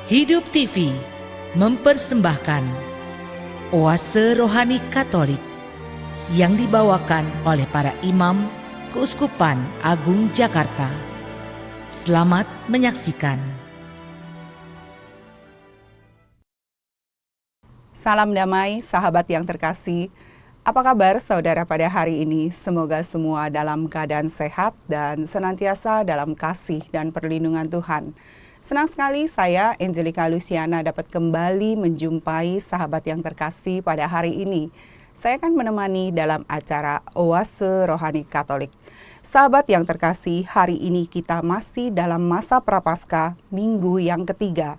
Hidup TV mempersembahkan Oase Rohani Katolik yang dibawakan oleh para imam Keuskupan Agung Jakarta. Selamat menyaksikan. Salam damai, sahabat yang terkasih. Apa kabar saudara pada hari ini? Semoga semua dalam keadaan sehat dan senantiasa dalam kasih dan perlindungan Tuhan. Senang sekali saya, Angelica Luciana, dapat kembali menjumpai sahabat yang terkasih pada hari ini. Saya akan menemani dalam acara Oase Rohani Katolik. Sahabat yang terkasih, hari ini kita masih dalam masa Prapaskah, minggu yang ketiga.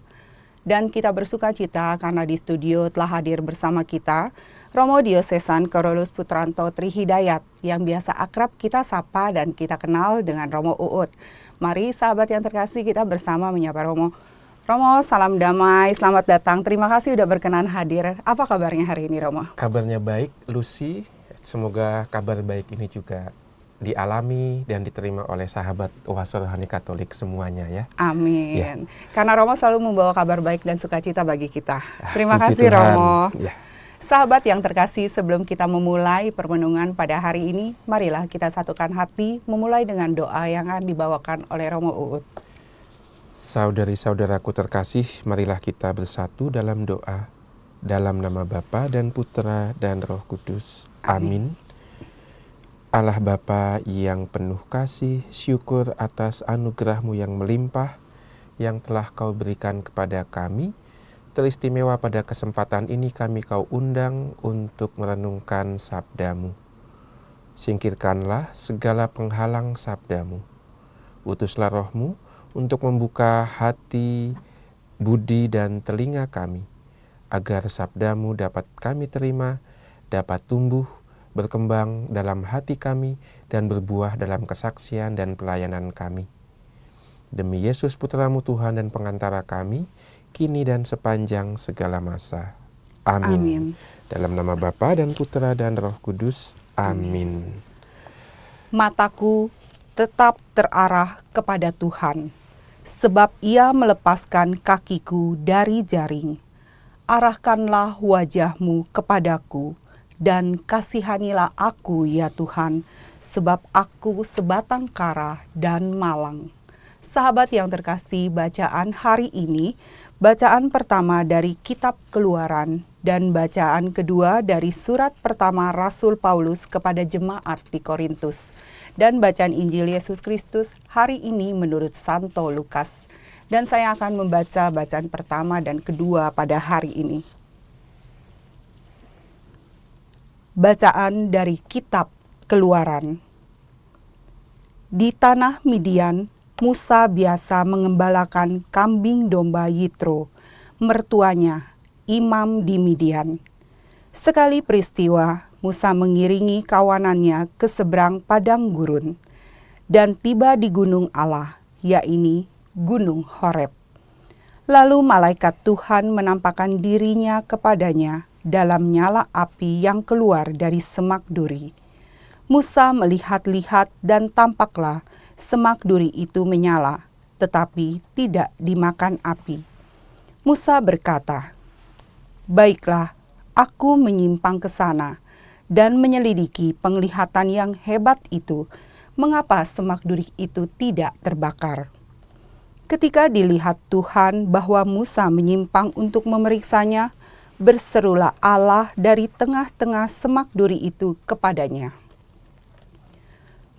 Dan kita bersuka cita karena di studio telah hadir bersama kita Romo Diosesan Carolus Putranto Trihidayat yang biasa akrab kita sapa dan kita kenal dengan Romo Uut. Mari sahabat yang terkasih kita bersama menyapa Romo. Romo, salam damai, selamat datang. Terima kasih sudah berkenan hadir. Apa kabarnya hari ini Romo? Kabarnya baik, Lucy. Semoga kabar baik ini juga dialami dan diterima oleh sahabat Oase Rohani Katolik semuanya ya. Amin. Ya. Karena Romo selalu membawa kabar baik dan sukacita bagi kita. Terima Puji kasih Tuhan. Romo. Ya. Sahabat yang terkasih, sebelum kita memulai permenungan pada hari ini, marilah kita satukan hati memulai dengan doa yang akan dibawakan oleh Romo Uut. Saudari-saudaraku terkasih, marilah kita bersatu dalam doa. Dalam nama Bapa dan Putra dan Roh Kudus. Amin. Allah Bapa yang penuh kasih, syukur atas anugerah-Mu yang melimpah, yang telah Kau berikan kepada kami. Teristimewa pada kesempatan ini kami Kau undang untuk merenungkan sabda-Mu. Singkirkanlah segala penghalang sabda-Mu. Utuslah Roh-Mu untuk membuka hati, budi dan telinga kami, agar sabda-Mu dapat kami terima, dapat tumbuh, berkembang dalam hati kami, dan berbuah dalam kesaksian dan pelayanan kami. Demi Yesus Putra-Mu Tuhan dan pengantara kami, kini dan sepanjang segala masa. Amin. Amin. Dalam nama Bapa dan Putra dan Roh Kudus. Amin. Mataku tetap terarah kepada Tuhan, sebab Ia melepaskan kakiku dari jaring. Arahkanlah wajah-Mu kepadaku, dan kasihanilah aku ya Tuhan, sebab aku sebatang kara dan malang. Sahabat yang terkasih, bacaan hari ini, bacaan pertama dari Kitab Keluaran dan bacaan kedua dari surat pertama Rasul Paulus kepada jemaat di Korintus. Dan bacaan Injil Yesus Kristus hari ini menurut Santo Lukas. Dan saya akan membaca bacaan pertama dan kedua pada hari ini. Bacaan dari Kitab Keluaran. Di tanah Midian, Musa biasa mengembalakan kambing domba Yitro, mertuanya, imam di Midian. Sekali peristiwa, Musa mengiringi kawanannya ke seberang padang gurun, dan tiba di gunung Allah, yakni Gunung Horeb. Lalu malaikat Tuhan menampakkan dirinya kepadanya dalam nyala api yang keluar dari semak duri. Musa melihat-lihat dan tampaklah semak duri itu menyala, tetapi tidak dimakan api. Musa berkata, "Baiklah, aku menyimpang ke sana dan menyelidiki penglihatan yang hebat itu, mengapa semak duri itu tidak terbakar." Ketika dilihat Tuhan bahwa Musa menyimpang untuk memeriksanya, berserulah Allah dari tengah-tengah semak duri itu kepadanya,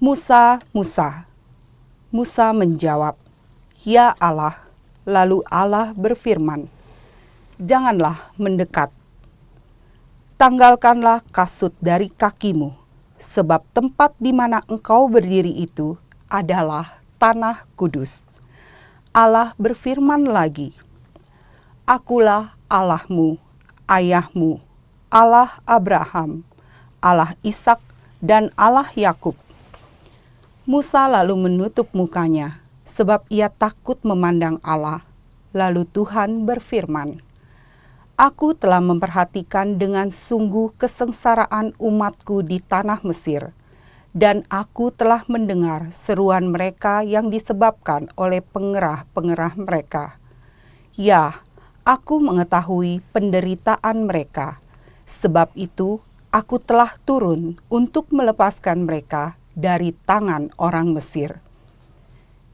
"Musa, Musa." Musa menjawab, "Ya Allah." Lalu Allah berfirman, "Janganlah mendekat. Tanggalkanlah kasut dari kakimu, sebab tempat di mana engkau berdiri itu adalah tanah kudus." Allah berfirman lagi, "Akulah Allahmu, ayahmu, Allah Abraham, Allah Ishak, dan Allah Yakub." Musa lalu menutup mukanya, sebab ia takut memandang Allah. Lalu Tuhan berfirman, "Aku telah memperhatikan dengan sungguh kesengsaraan umatku di tanah Mesir, dan aku telah mendengar seruan mereka yang disebabkan oleh pengerah-pengerah mereka. Ya, aku mengetahui penderitaan mereka. Sebab itu, aku telah turun untuk melepaskan mereka dari tangan orang Mesir.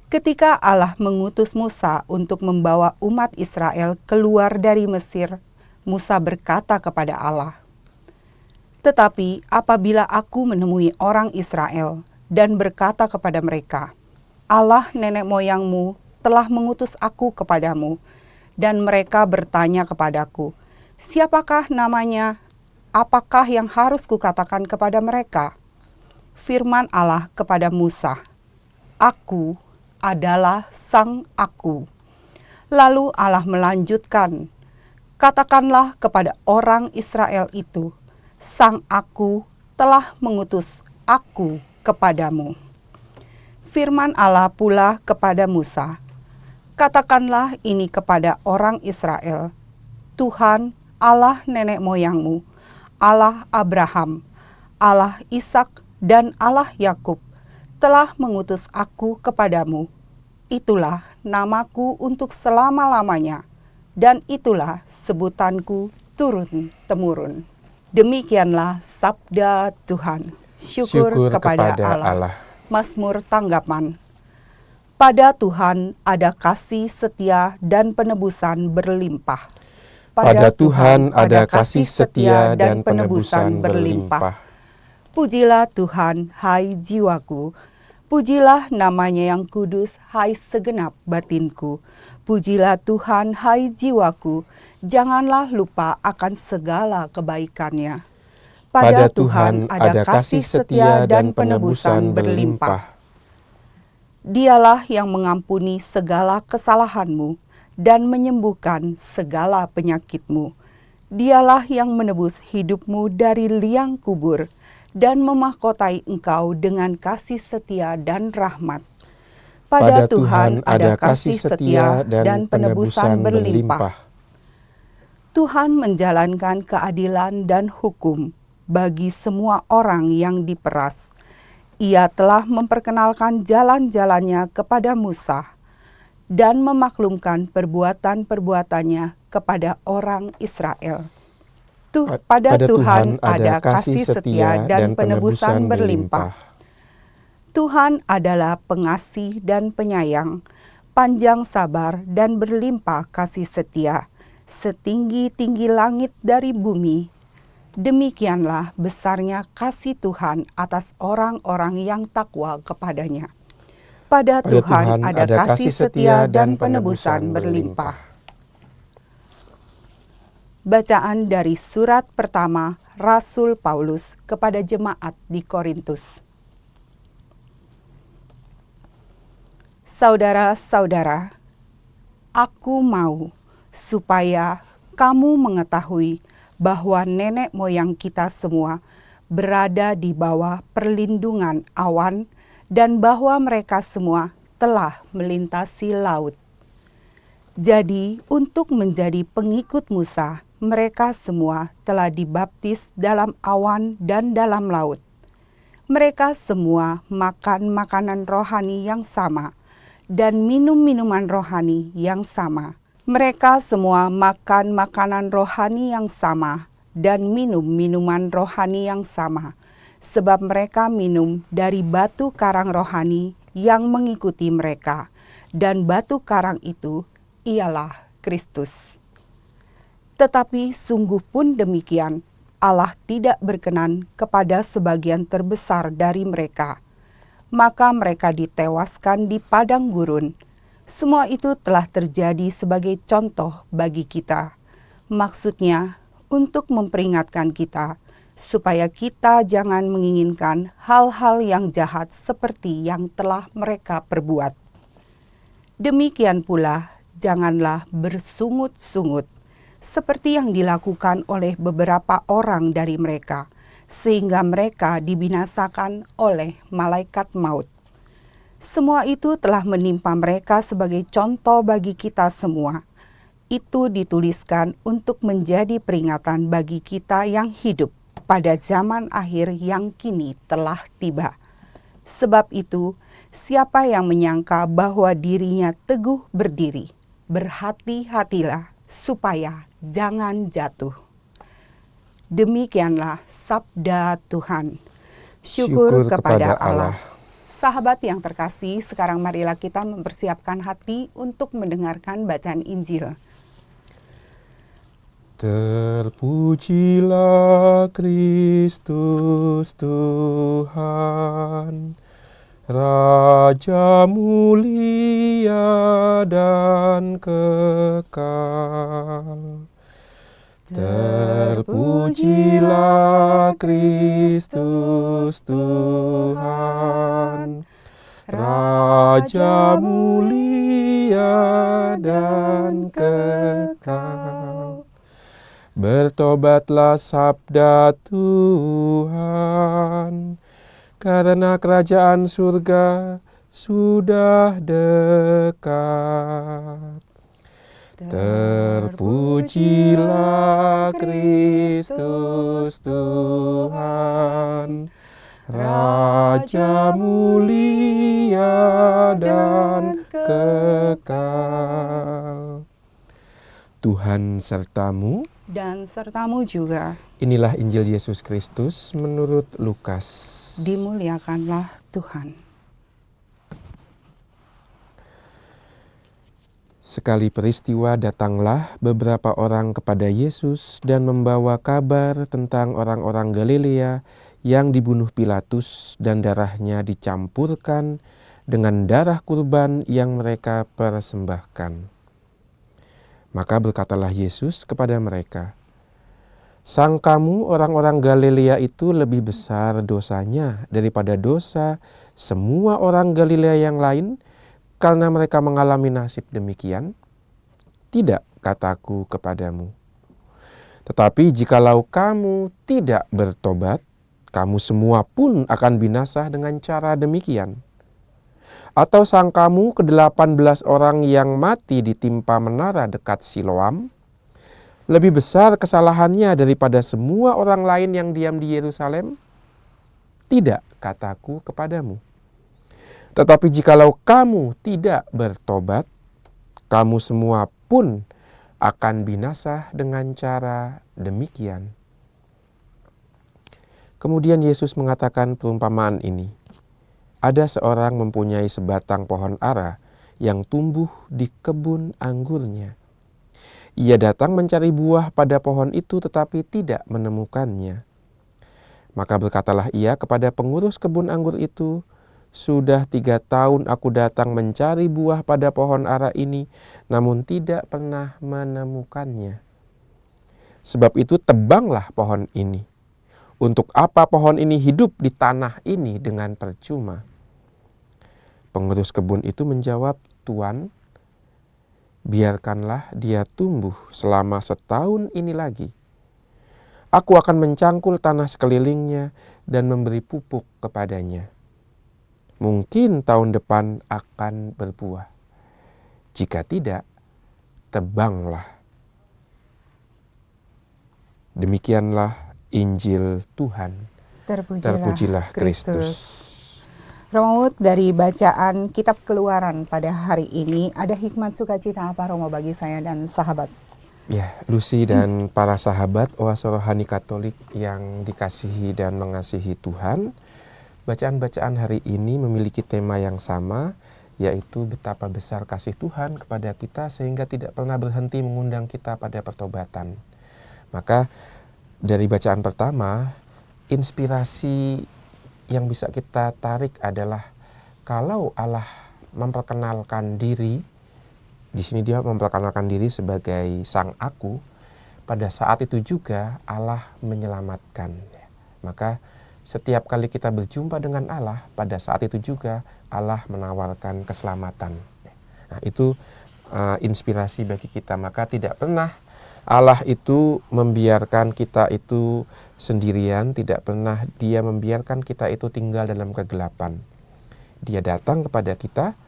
Ketika Allah mengutus Musa untuk membawa umat Israel keluar dari Mesir, Musa berkata kepada Allah, "Tetapi apabila aku menemui orang Israel dan berkata kepada mereka, Allah nenek moyangmu telah mengutus aku kepadamu, dan mereka bertanya kepadaku, siapakah namanya? Apakah yang harus kukatakan kepada mereka?" Firman Allah kepada Musa, "Aku adalah Sang Aku." Lalu Allah melanjutkan, "Katakanlah kepada orang Israel itu, Sang Aku telah mengutus aku kepadamu." Firman Allah pula kepada Musa, "Katakanlah ini kepada orang Israel, Tuhan Allah nenek moyangmu, Allah Abraham, Allah Ishak dan Allah Yakub telah mengutus aku kepadamu. Itulah namaku untuk selama-lamanya, dan itulah sebutanku turun-temurun." Demikianlah sabda Tuhan. Syukur kepada Allah. Mazmur tanggapan. Pada Tuhan ada kasih setia dan penebusan berlimpah. Pada Tuhan ada kasih setia dan penebusan berlimpah. Pujilah Tuhan, hai jiwaku. Pujilah namanya yang kudus, hai segenap batinku. Pujilah Tuhan, hai jiwaku. Janganlah lupa akan segala kebaikannya. Pada Tuhan ada kasih setia dan penebusan berlimpah. Dialah yang mengampuni segala kesalahanmu dan menyembuhkan segala penyakitmu. Dialah yang menebus hidupmu dari liang kubur dan memahkotai engkau dengan kasih setia dan rahmat. Pada Tuhan ada kasih setia dan penebusan berlimpah. Tuhan menjalankan keadilan dan hukum bagi semua orang yang diperas. Ia telah memperkenalkan jalan-jalannya kepada Musa dan memaklumkan perbuatan-perbuatannya kepada orang Israel. Pada Tuhan ada kasih setia dan penebusan berlimpah. Tuhan adalah pengasih dan penyayang, panjang sabar dan berlimpah kasih setia, setinggi-tinggi langit dari bumi. Demikianlah besarnya kasih Tuhan atas orang-orang yang takwa kepadanya. Pada Tuhan ada kasih setia dan penebusan berlimpah. Bacaan dari surat pertama Rasul Paulus kepada jemaat di Korintus. Saudara-saudara, aku mau supaya kamu mengetahui bahwa nenek moyang kita semua berada di bawah perlindungan awan dan bahwa mereka semua telah melintasi laut. Jadi, untuk menjadi pengikut Musa, mereka semua telah dibaptis dalam awan dan dalam laut. Mereka semua makan makanan rohani yang sama dan minum minuman rohani yang sama. Mereka semua makan makanan rohani yang sama dan minum minuman rohani yang sama, sebab mereka minum dari batu karang rohani yang mengikuti mereka, dan batu karang itu ialah Kristus. Tetapi sungguh pun demikian, Allah tidak berkenan kepada sebagian terbesar dari mereka. Maka mereka ditewaskan di padang gurun. Semua itu telah terjadi sebagai contoh bagi kita. Maksudnya, untuk memperingatkan kita, supaya kita jangan menginginkan hal-hal yang jahat seperti yang telah mereka perbuat. Demikian pula, janganlah bersungut-sungut, seperti yang dilakukan oleh beberapa orang dari mereka, sehingga mereka dibinasakan oleh malaikat maut. Semua itu telah menimpa mereka sebagai contoh bagi kita semua. Itu dituliskan untuk menjadi peringatan bagi kita yang hidup pada zaman akhir yang kini telah tiba. Sebab itu, siapa yang menyangka bahwa dirinya teguh berdiri, berhati-hatilah supaya jangan jatuh. Demikianlah sabda Tuhan. Syukur kepada Allah. Sahabat yang terkasih, sekarang marilah kita mempersiapkan hati untuk mendengarkan bacaan Injil. Terpujilah Kristus Tuhan, Raja mulia dan kekal. Terpujilah Kristus Tuhan, Raja mulia dan kekal. Bertobatlah sabda Tuhan, karena kerajaan surga sudah dekat. Terpujilah Kristus Tuhan, Raja mulia dan kekal. Tuhan sertamu Dan sertamu juga. Inilah Injil Yesus Kristus menurut Lukas. Dimuliakanlah Tuhan. Sekali peristiwa datanglah beberapa orang kepada Yesus dan membawa kabar tentang orang-orang Galilea yang dibunuh Pilatus dan darahnya dicampurkan dengan darah kurban yang mereka persembahkan. Maka berkatalah Yesus kepada mereka, "Sangkamu orang-orang Galilea itu lebih besar dosanya daripada dosa semua orang Galilea yang lain karena mereka mengalami nasib demikian? Tidak, kataku kepadamu. Tetapi jikalau kamu tidak bertobat, kamu semua pun akan binasa dengan cara demikian. Atau sangkamu ke-18 orang yang mati ditimpa menara dekat Siloam lebih besar kesalahannya daripada semua orang lain yang diam di Yerusalem? Tidak, kataku kepadamu. Tetapi jikalau kamu tidak bertobat, kamu semua pun akan binasa dengan cara demikian." Kemudian Yesus mengatakan perumpamaan ini. Ada seorang mempunyai sebatang pohon ara yang tumbuh di kebun anggurnya. Ia datang mencari buah pada pohon itu tetapi tidak menemukannya. Maka berkatalah ia kepada pengurus kebun anggur itu, "Sudah 3 tahun aku datang mencari buah pada pohon ara ini, namun tidak pernah menemukannya. Sebab itu tebanglah pohon ini. Untuk apa pohon ini hidup di tanah ini dengan percuma?" Pengurus kebun itu menjawab, "Tuan, biarkanlah dia tumbuh selama 1 tahun ini lagi. Aku akan mencangkul tanah sekelilingnya dan memberi pupuk kepadanya. Mungkin tahun depan akan berbuah. Jika tidak, tebanglah." Demikianlah Injil Tuhan. Terpujilah Kristus. Romo, dari bacaan Kitab Keluaran pada hari ini, ada hikmat sukacita apa Romo bagi saya dan sahabat? Ya, Lucy dan para sahabat Oase Rohani Katolik yang dikasihi dan mengasihi Tuhan, bacaan-bacaan hari ini memiliki tema yang sama, yaitu betapa besar kasih Tuhan kepada kita sehingga tidak pernah berhenti mengundang kita pada pertobatan. Maka dari bacaan pertama, inspirasi yang bisa kita tarik adalah kalau Allah memperkenalkan diri, di sini dia memperkenalkan diri sebagai Sang Aku, pada saat itu juga Allah menyelamatkan. Maka setiap kali kita berjumpa dengan Allah, pada saat itu juga Allah menawarkan keselamatan. Nah, itu inspirasi bagi kita. Maka tidak pernah Allah itu membiarkan kita itu sendirian, tidak pernah Dia membiarkan kita itu tinggal dalam kegelapan. Dia datang kepada kita,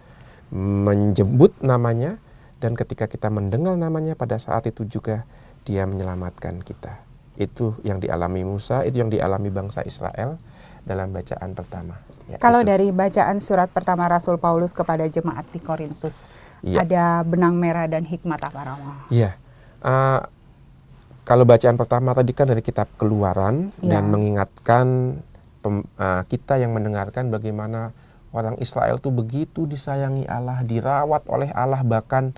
menjemput namanya, dan ketika kita mendengar namanya, pada saat itu juga Dia menyelamatkan kita. Itu yang dialami Musa, itu yang dialami bangsa Israel dalam bacaan pertama. Ya, kalau itu. dari bacaan surat pertama Rasul Paulus kepada jemaat di Korintus, Iya. Ada benang merah dan hikmat apa, Romo? Iya. Kalau bacaan pertama tadi kan dari kitab Keluaran Iya. dan mengingatkan kita yang mendengarkan bagaimana orang Israel tuh begitu disayangi Allah, dirawat oleh Allah, bahkan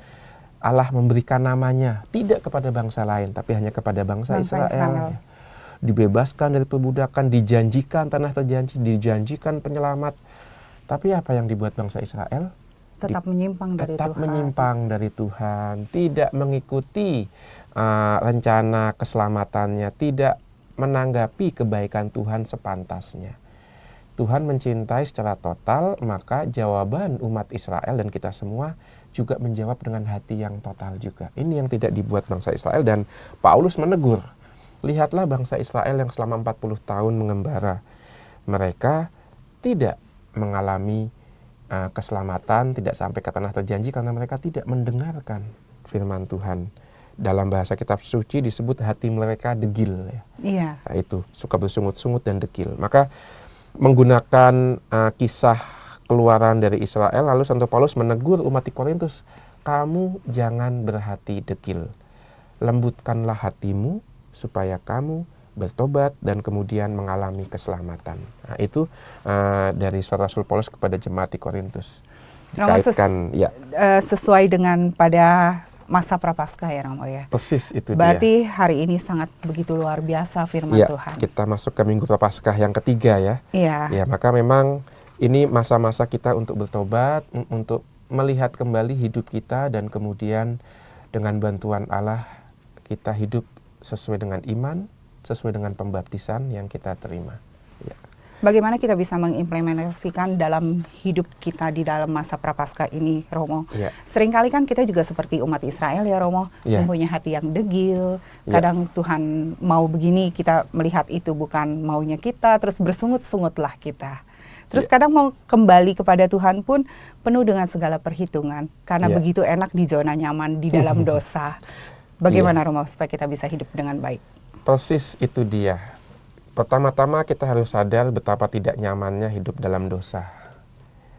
Allah memberikan namanya tidak kepada bangsa lain tapi hanya kepada bangsa Israel. Dibebaskan dari perbudakan, dijanjikan tanah terjanji, dijanjikan penyelamat. Tapi apa yang dibuat bangsa Israel? Tetap menyimpang dari Tetap Tuhan. menyimpang dari Tuhan, tidak mengikuti rencana keselamatannya, tidak menanggapi kebaikan Tuhan sepantasnya. Tuhan mencintai secara total, maka jawaban umat Israel dan kita semua juga menjawab dengan hati yang total juga. Ini yang tidak dibuat bangsa Israel, dan Paulus menegur. Lihatlah bangsa Israel yang selama 40 tahun mengembara. Mereka tidak mengalami keselamatan, tidak sampai ke tanah terjanji karena mereka tidak mendengarkan firman Tuhan. Dalam bahasa kitab suci disebut hati mereka degil. Ya. Iya. Nah, itu suka bersungut-sungut dan degil. Maka menggunakan kisah keluaran dari Israel, lalu Santo Paulus menegur umat di Korintus, kamu jangan berhati degil, lembutkanlah hatimu supaya kamu bertobat dan kemudian mengalami keselamatan. Nah, itu dari surat Rasul Paulus kepada jemaat di Korintus. Dikaitkan, sesuai dengan pada masa Prapaskah ya, Romo ya. Persis itu. Berarti hari ini sangat begitu luar biasa firman ya, Tuhan. Kita masuk ke Minggu Prapaskah yang ketiga ya. Iya. Ya, maka memang ini masa-masa kita untuk bertobat, untuk melihat kembali hidup kita, dan kemudian dengan bantuan Allah kita hidup sesuai dengan iman, sesuai dengan pembaptisan yang kita terima. Ya. Bagaimana kita bisa mengimplementasikan dalam hidup kita di dalam masa Prapaskah ini, Romo? Ya. Seringkali kan kita juga seperti umat Israel ya, Romo, Ya. mempunyai hati yang degil. Ya. Kadang Tuhan mau begini, kita melihat itu bukan maunya kita, terus bersungut-sungutlah kita. Terus kadang mau kembali kepada Tuhan pun penuh dengan segala perhitungan, karena begitu enak di zona nyaman di dalam dosa. Bagaimana Romo supaya kita bisa hidup dengan baik? Persis itu dia. Pertama-tama kita harus sadar betapa tidak nyamannya hidup dalam dosa.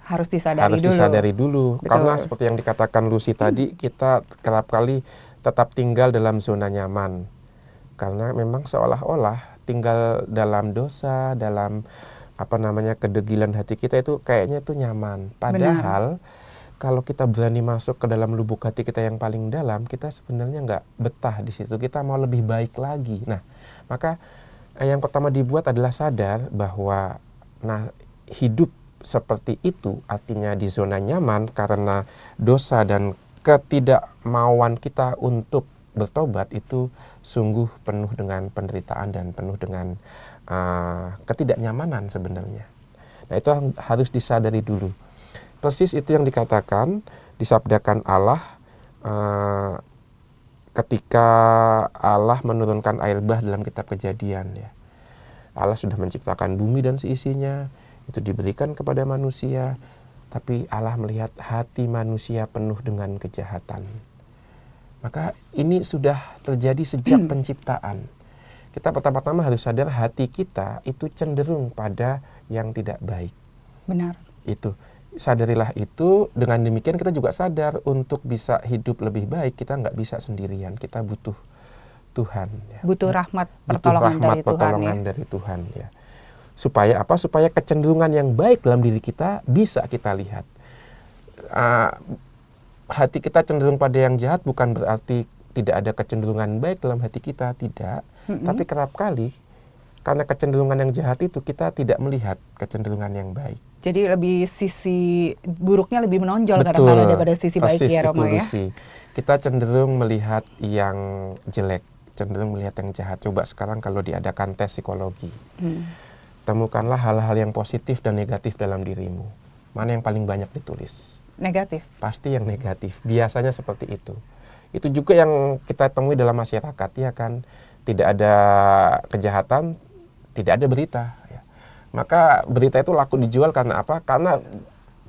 Harus disadari harus dulu. disadari dulu. Betul. Karena seperti yang dikatakan Lucy tadi, kita kerap kali tetap tinggal dalam zona nyaman. Karena memang seolah-olah tinggal dalam dosa, dalam kedegilan hati kita itu kayaknya itu nyaman. Padahal kalau kita berani masuk ke dalam lubuk hati kita yang paling dalam, kita sebenarnya nggak betah di situ. Kita mau lebih baik lagi. Nah, maka yang pertama dibuat adalah sadar bahwa hidup seperti itu artinya di zona nyaman karena dosa dan ketidakmauan kita untuk bertobat itu sungguh penuh dengan penderitaan dan penuh dengan ketidaknyamanan sebenarnya. Nah, itu harus disadari dulu. Persis itu yang dikatakan, disabdakan Allah ketika Allah menurunkan air bah dalam kitab Kejadian ya. Allah sudah menciptakan bumi dan seisinya, itu diberikan kepada manusia, tapi Allah melihat hati manusia penuh dengan kejahatan. Maka ini sudah terjadi sejak penciptaan. Kita pertama-tama harus sadar hati kita itu cenderung pada yang tidak baik. Benar. Itu. Sadarilah itu, dengan demikian kita juga sadar untuk bisa hidup lebih baik, kita nggak bisa sendirian, kita butuh Tuhan. Ya. Butuh rahmat pertolongan dari Tuhan. Ya. Supaya apa? Supaya kecenderungan yang baik dalam diri kita bisa kita lihat. Hati kita cenderung pada yang jahat bukan berarti tidak ada kecenderungan baik dalam hati kita, tidak. Tapi kerap kali karena kecenderungan yang jahat itu kita tidak melihat kecenderungan yang baik. Jadi lebih sisi buruknya lebih menonjol kadang-kadang daripada sisi baik ya, Romo ya. Kita cenderung melihat yang jelek, cenderung melihat yang jahat. Coba sekarang kalau diadakan tes psikologi, temukanlah hal-hal yang positif dan negatif dalam dirimu. Mana yang paling banyak ditulis? Negatif. Pasti yang negatif. Biasanya seperti itu. Itu juga yang kita temui dalam masyarakat, ya kan. Tidak ada kejahatan, tidak ada berita. Ya. Maka berita itu laku dijual karena apa? Karena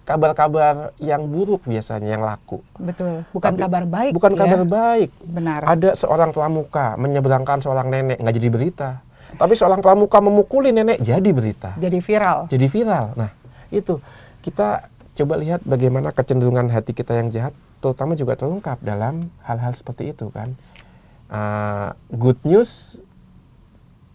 kabar-kabar yang buruk biasanya yang laku. Betul. Bukan kabar baik. Bukan kabar baik. Benar. Ada seorang pramuka menyeberangkan seorang nenek, nggak jadi berita. Tapi seorang pramuka memukuli nenek, jadi berita. Jadi viral. Jadi viral. Nah, itu. Kita coba lihat bagaimana kecenderungan hati kita yang jahat terutama juga terungkap dalam hal-hal seperti itu kan. Good news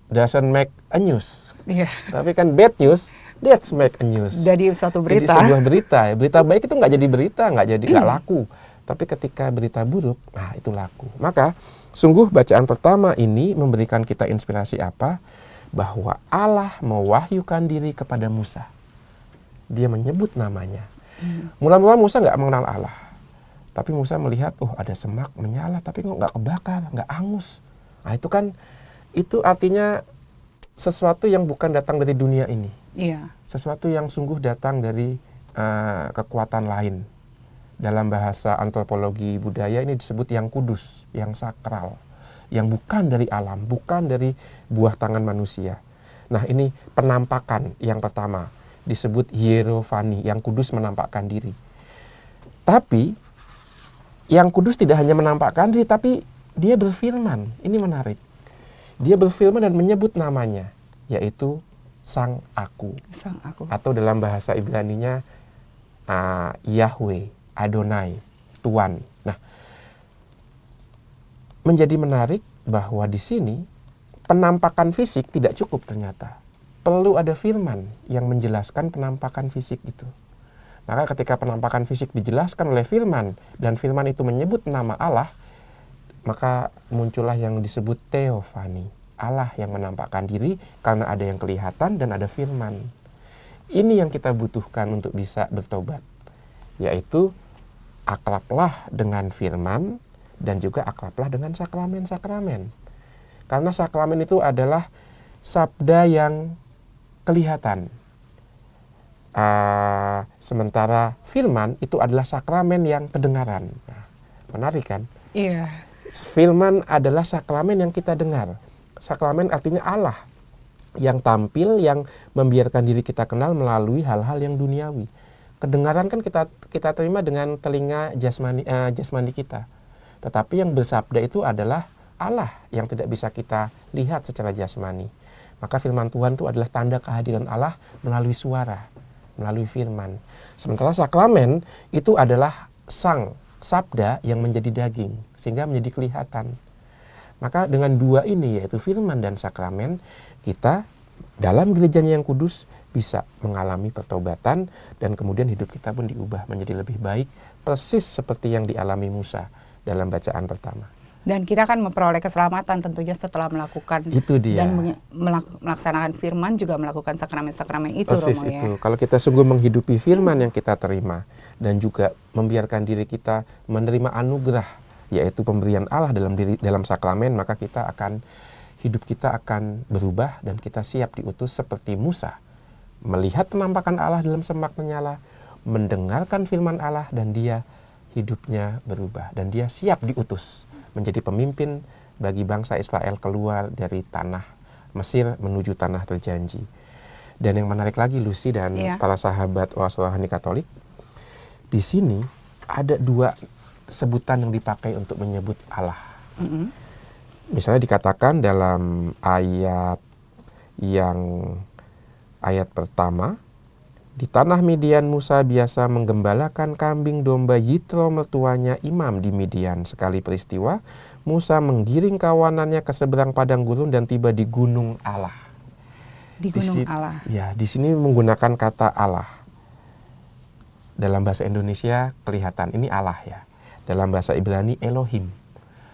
doesn't make a news. Iya. Tapi kan bad news, that's make a news. Jadi satu berita. Jadi sebuah berita. Berita baik itu nggak jadi berita, nggak laku. Tapi ketika berita buruk, nah itu laku. Maka sungguh bacaan pertama ini memberikan kita inspirasi apa? Bahwa Allah mewahyukan diri kepada Musa. Dia menyebut namanya. Mula-mula Musa nggak mengenal Allah. Tapi Musa melihat, oh ada semak menyala, tapi kok nggak kebakar, nggak angus. Nah itu kan, itu artinya sesuatu yang bukan datang dari dunia ini. Iya. Sesuatu yang sungguh datang dari kekuatan lain. Dalam bahasa antropologi budaya ini disebut yang kudus, yang sakral. Yang bukan dari alam, bukan dari buah tangan manusia. Nah ini penampakan yang pertama. Disebut hierofani, yang kudus menampakkan diri. Tapi, yang kudus tidak hanya menampakkan diri, tapi dia berfirman. Ini menarik. Dia berfirman dan menyebut namanya, yaitu Sang Aku. Sang Aku. Atau dalam bahasa Ibraninya, Yahweh, Adonai, Tuan. Nah, menjadi menarik bahwa di sini penampakan fisik tidak cukup ternyata. Perlu ada firman yang menjelaskan penampakan fisik itu. Maka ketika penampakan fisik dijelaskan oleh firman dan firman itu menyebut nama Allah, maka muncullah yang disebut teofani. Allah yang menampakkan diri karena ada yang kelihatan dan ada firman. Ini yang kita butuhkan untuk bisa bertobat. Yaitu akrablah dengan firman dan juga akrablah dengan sakramen-sakramen. Karena sakramen itu adalah sabda yang kelihatan. Sementara firman itu adalah sakramen yang kedengaran. Nah, menarik kan? Iya. Firman adalah sakramen yang kita dengar. Sakramen artinya Allah yang tampil, yang membiarkan diri kita kenal melalui hal-hal yang duniawi. Kedengaran kan kita terima dengan telinga jasmani kita. Tetapi yang bersabda itu adalah Allah yang tidak bisa kita lihat secara jasmani. Maka firman Tuhan itu adalah tanda kehadiran Allah melalui suara, melalui firman. Sementara sakramen itu adalah sang sabda yang menjadi daging, sehingga menjadi kelihatan. Maka dengan dua ini, yaitu firman dan sakramen, kita dalam gerejanya yang kudus bisa mengalami pertobatan dan kemudian hidup kita pun diubah menjadi lebih baik, persis seperti yang dialami Musa dalam bacaan pertama. Dan kita akan memperoleh keselamatan tentunya setelah melakukan itu dia. Dan melaksanakan firman, juga melakukan sakramen-sakramen itu, persis Romo, itu. ya. Kalau kita sungguh menghidupi firman yang kita terima dan juga membiarkan diri kita menerima anugerah, yaitu pemberian Allah dalam sakramen, maka hidup kita akan berubah dan kita siap diutus seperti Musa, melihat penampakan Allah dalam semak menyala, mendengarkan firman Allah, dan dia hidupnya berubah dan dia siap diutus menjadi pemimpin bagi bangsa Israel keluar dari tanah Mesir menuju tanah terjanji. Dan yang menarik lagi, Lucy dan para sahabat Oase Rohani Katolik, di sini ada dua sebutan yang dipakai untuk menyebut Allah. Misalnya dikatakan dalam ayat pertama, di tanah Midian Musa biasa menggembalakan kambing domba Yitro mertuanya imam di Midian. Sekali peristiwa, Musa menggiring kawanannya ke seberang padang gurun dan tiba di gunung Allah. Di gunung Allah. Ya, di sini menggunakan kata Allah. Dalam bahasa Indonesia kelihatan ini Allah ya. Dalam bahasa Ibrani Elohim.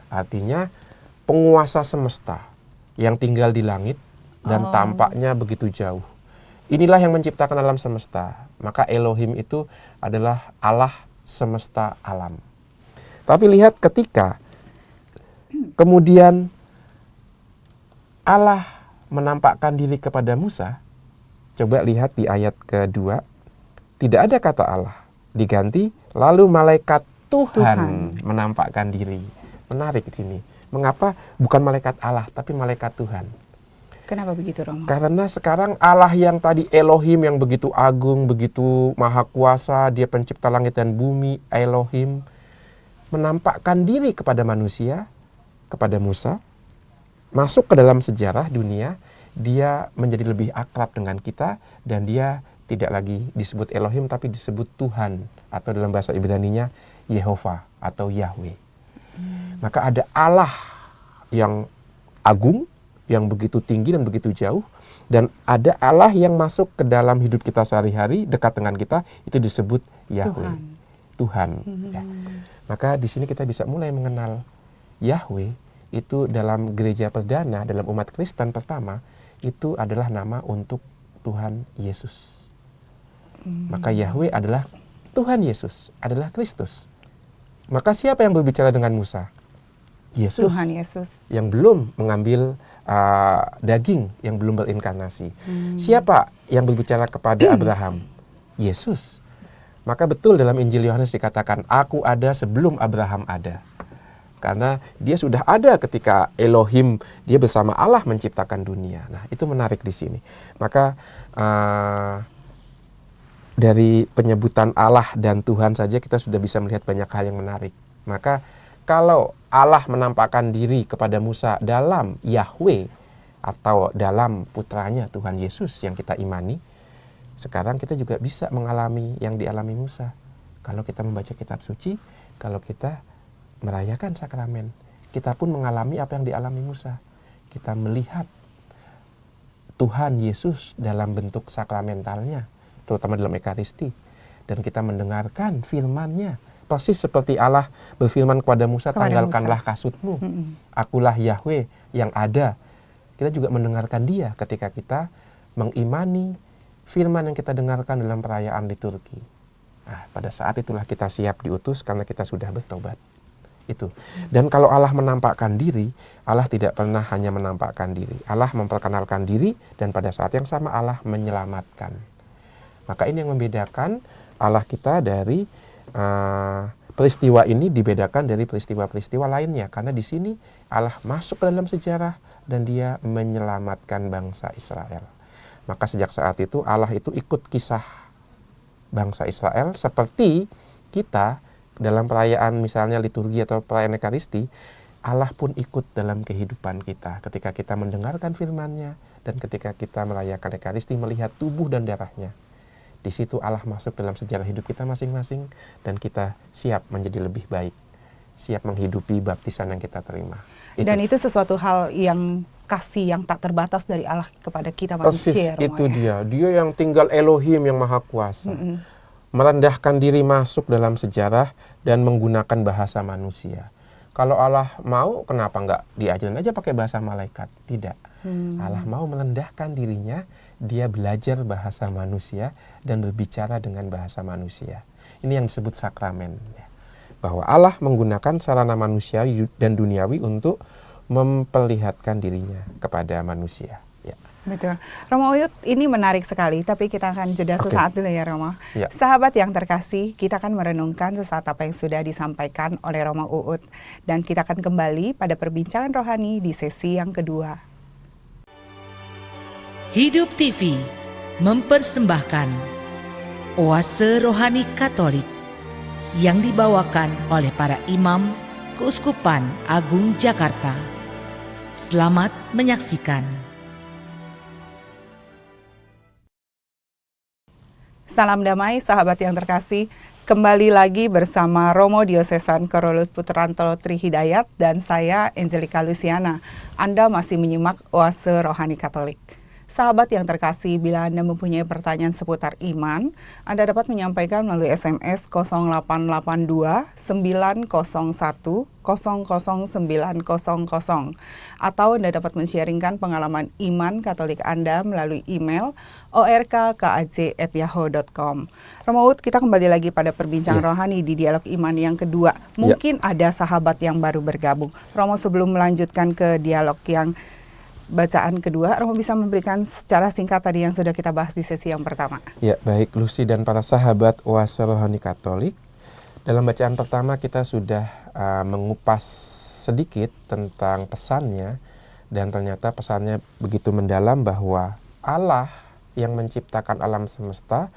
Artinya penguasa semesta yang tinggal di langit dan tampaknya begitu jauh. Inilah yang menciptakan alam semesta. Maka Elohim itu adalah Allah semesta alam. Tapi lihat ketika kemudian Allah menampakkan diri kepada Musa, coba lihat di ayat kedua, tidak ada kata Allah. Diganti, lalu malaikat Tuhan menampakkan diri. Menarik di sini. Mengapa bukan malaikat Allah, tapi malaikat Tuhan? Kenapa begitu, Romo? Karena sekarang Allah yang tadi Elohim, yang begitu agung, begitu maha kuasa, dia pencipta langit dan bumi, Elohim, menampakkan diri kepada manusia, kepada Musa, masuk ke dalam sejarah dunia, dia menjadi lebih akrab dengan kita, dan dia tidak lagi disebut Elohim, tapi disebut Tuhan, atau dalam bahasa Ibraninya, Yehova atau Yahweh. Maka ada Allah yang agung, yang begitu tinggi dan begitu jauh, dan ada Allah yang masuk ke dalam hidup kita sehari-hari, dekat dengan kita, itu disebut Yahweh, Tuhan. Ya. Maka di sini kita bisa mulai mengenal Yahweh itu dalam gereja perdana, dalam umat Kristen pertama, itu adalah nama untuk Tuhan Yesus. Maka Yahweh adalah Tuhan Yesus, adalah Kristus. Maka siapa yang berbicara dengan Musa? Yesus. Tuhan Yesus. Yang belum mengambil daging, yang belum berinkarnasi. Siapa yang berbicara kepada Abraham? Yesus. Maka betul dalam Injil Yohanes dikatakan, aku ada sebelum Abraham ada. Karena dia sudah ada ketika Elohim, dia bersama Allah menciptakan dunia. Nah, itu menarik di sini. Maka dari penyebutan Allah dan Tuhan saja kita sudah bisa melihat banyak hal yang menarik. Maka kalau Allah menampakkan diri kepada Musa dalam Yahweh atau dalam putranya Tuhan Yesus yang kita imani, sekarang kita juga bisa mengalami yang dialami Musa. Kalau kita membaca kitab suci, kalau kita merayakan sakramen, kita pun mengalami apa yang dialami Musa. Kita melihat Tuhan Yesus dalam bentuk sakramentalnya, terutama dalam Ekaristi, dan kita mendengarkan firman-Nya. Persis seperti Allah berfirman kepada Musa, tanggalkanlah kasutmu. Akulah Yahweh yang ada. Kita juga mendengarkan Dia ketika kita mengimani firman yang kita dengarkan dalam perayaan liturgi. Nah, pada saat itulah kita siap diutus karena kita sudah bertobat. Itu. Dan kalau Allah menampakkan diri, Allah tidak pernah hanya menampakkan diri. Allah memperkenalkan diri dan pada saat yang sama Allah menyelamatkan. Maka ini yang membedakan Allah kita dari peristiwa ini dibedakan dari peristiwa-peristiwa lainnya. Karena di sini Allah masuk ke dalam sejarah dan Dia menyelamatkan bangsa Israel. Maka sejak saat itu Allah itu ikut kisah bangsa Israel seperti kita dalam perayaan misalnya liturgi atau perayaan Ekaristi. Allah pun ikut dalam kehidupan kita ketika kita mendengarkan firman-Nya dan ketika kita merayakan Ekaristi melihat tubuh dan darah-Nya. Di situ Allah masuk dalam sejarah hidup kita masing-masing dan kita siap menjadi lebih baik, siap menghidupi baptisan yang kita terima. Dan itu sesuatu hal yang kasih yang tak terbatas dari Allah kepada kita manusia. Persis, itu dia yang tinggal Elohim yang maha kuasa. Merendahkan diri masuk dalam sejarah dan menggunakan bahasa manusia. Kalau Allah mau, kenapa nggak diajarin aja pakai bahasa malaikat? Tidak. Allah mau merendahkan dirinya, Dia belajar bahasa manusia dan berbicara dengan bahasa manusia. Ini yang disebut sakramen. Bahwa Allah menggunakan sarana manusiawi dan duniawi untuk memperlihatkan dirinya kepada manusia. Ya. Betul. Romo Uyut, ini menarik sekali, tapi kita akan jeda sesaat dulu ya Romo. Ya. Sahabat yang terkasih, kita akan merenungkan sesaat apa yang sudah disampaikan oleh Romo Uut. Dan kita akan kembali pada perbincangan rohani di sesi yang kedua. Hidup TV mempersembahkan Oase Rohani Katolik yang dibawakan oleh para imam Keuskupan Agung Jakarta. Selamat menyaksikan. Salam damai sahabat yang terkasih, kembali lagi bersama Romo Diosesan Carolus Putranto Trihidayat dan saya Angelica Luciana. Anda masih menyimak Oase Rohani Katolik. Sahabat yang terkasih, bila Anda mempunyai pertanyaan seputar iman, Anda dapat menyampaikan melalui SMS 0882 901 000900 atau Anda dapat men-sharingkan pengalaman iman Katolik Anda melalui email orkkaj@yahoo.com. Romo Uut, kita kembali lagi pada perbincangan rohani di dialog iman yang kedua. Mungkin ada sahabat yang baru bergabung. Romo, sebelum melanjutkan ke dialog yang bacaan kedua, Romo bisa memberikan secara singkat tadi yang sudah kita bahas di sesi yang pertama. Ya, baik Lucy dan para sahabat Oase Rohani Katolik. Dalam bacaan pertama kita sudah mengupas sedikit tentang pesannya, dan ternyata pesannya begitu mendalam bahwa Allah yang menciptakan alam semesta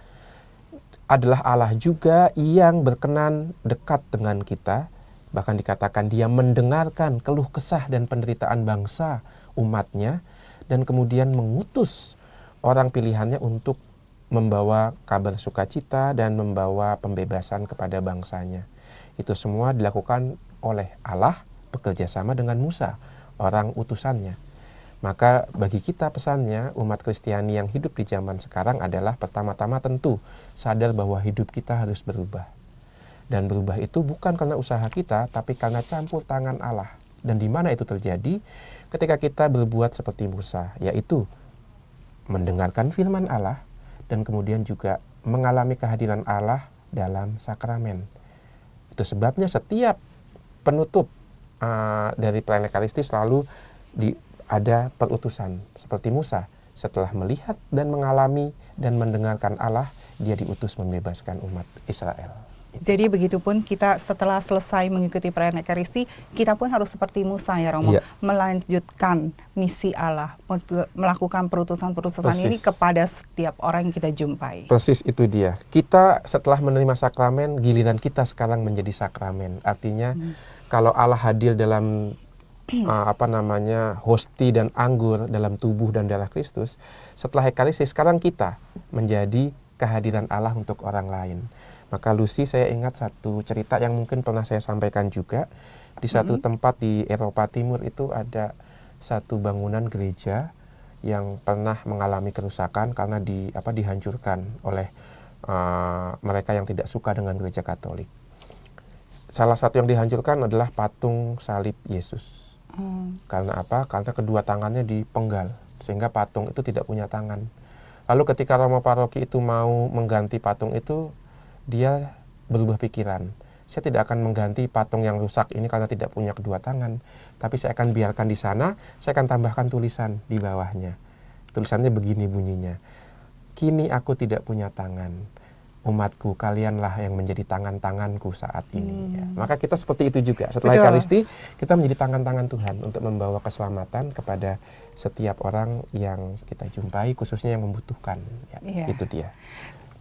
adalah Allah juga yang berkenan dekat dengan kita. Bahkan dikatakan Dia mendengarkan keluh kesah dan penderitaan bangsa umatnya, dan kemudian mengutus orang pilihannya untuk membawa kabar sukacita dan membawa pembebasan kepada bangsanya. Itu semua dilakukan oleh Allah bekerja sama dengan Musa, orang utusannya. Maka bagi kita pesannya, umat Kristiani yang hidup di zaman sekarang adalah pertama-tama tentu sadar bahwa hidup kita harus berubah. Dan berubah itu bukan karena usaha kita, tapi karena campur tangan Allah. Dan di mana itu terjadi? Ketika kita berbuat seperti Musa, yaitu mendengarkan firman Allah dan kemudian juga mengalami kehadiran Allah dalam sakramen. Itu sebabnya setiap penutup dari perayaan Ekaristi selalu ada perutusan seperti Musa. Setelah melihat dan mengalami dan mendengarkan Allah, dia diutus membebaskan umat Israel. Jadi begitupun kita setelah selesai mengikuti perayaan Ekaristi, kita pun harus seperti Musa ya Romo, melanjutkan misi Allah, melakukan perutusan-perutusan ini kepada setiap orang yang kita jumpai. Persis itu dia. Kita setelah menerima sakramen, giliran kita sekarang menjadi sakramen. Artinya kalau Allah hadir dalam hosti dan anggur dalam tubuh dan darah Kristus, setelah Ekaristi sekarang kita menjadi kehadiran Allah untuk orang lain. Maka Lucy, saya ingat satu cerita yang mungkin pernah saya sampaikan juga. Di satu tempat di Eropa Timur itu ada satu bangunan gereja yang pernah mengalami kerusakan karena dihancurkan oleh mereka yang tidak suka dengan gereja Katolik. Salah satu yang dihancurkan adalah patung salib Yesus. Karena apa? Karena kedua tangannya dipenggal sehingga patung itu tidak punya tangan. Lalu ketika Romo Paroki itu mau mengganti patung itu, dia berubah pikiran. Saya tidak akan mengganti patung yang rusak ini karena tidak punya kedua tangan, tapi saya akan biarkan di sana, saya akan tambahkan tulisan di bawahnya. Tulisannya begini bunyinya: kini aku tidak punya tangan, umatku, kalianlah yang menjadi tangan-tanganku saat ini. Ya. Maka kita seperti itu juga. Setelah Ekaristi, kita menjadi tangan-tangan Tuhan untuk membawa keselamatan kepada setiap orang yang kita jumpai, khususnya yang membutuhkan. Ya, itu dia.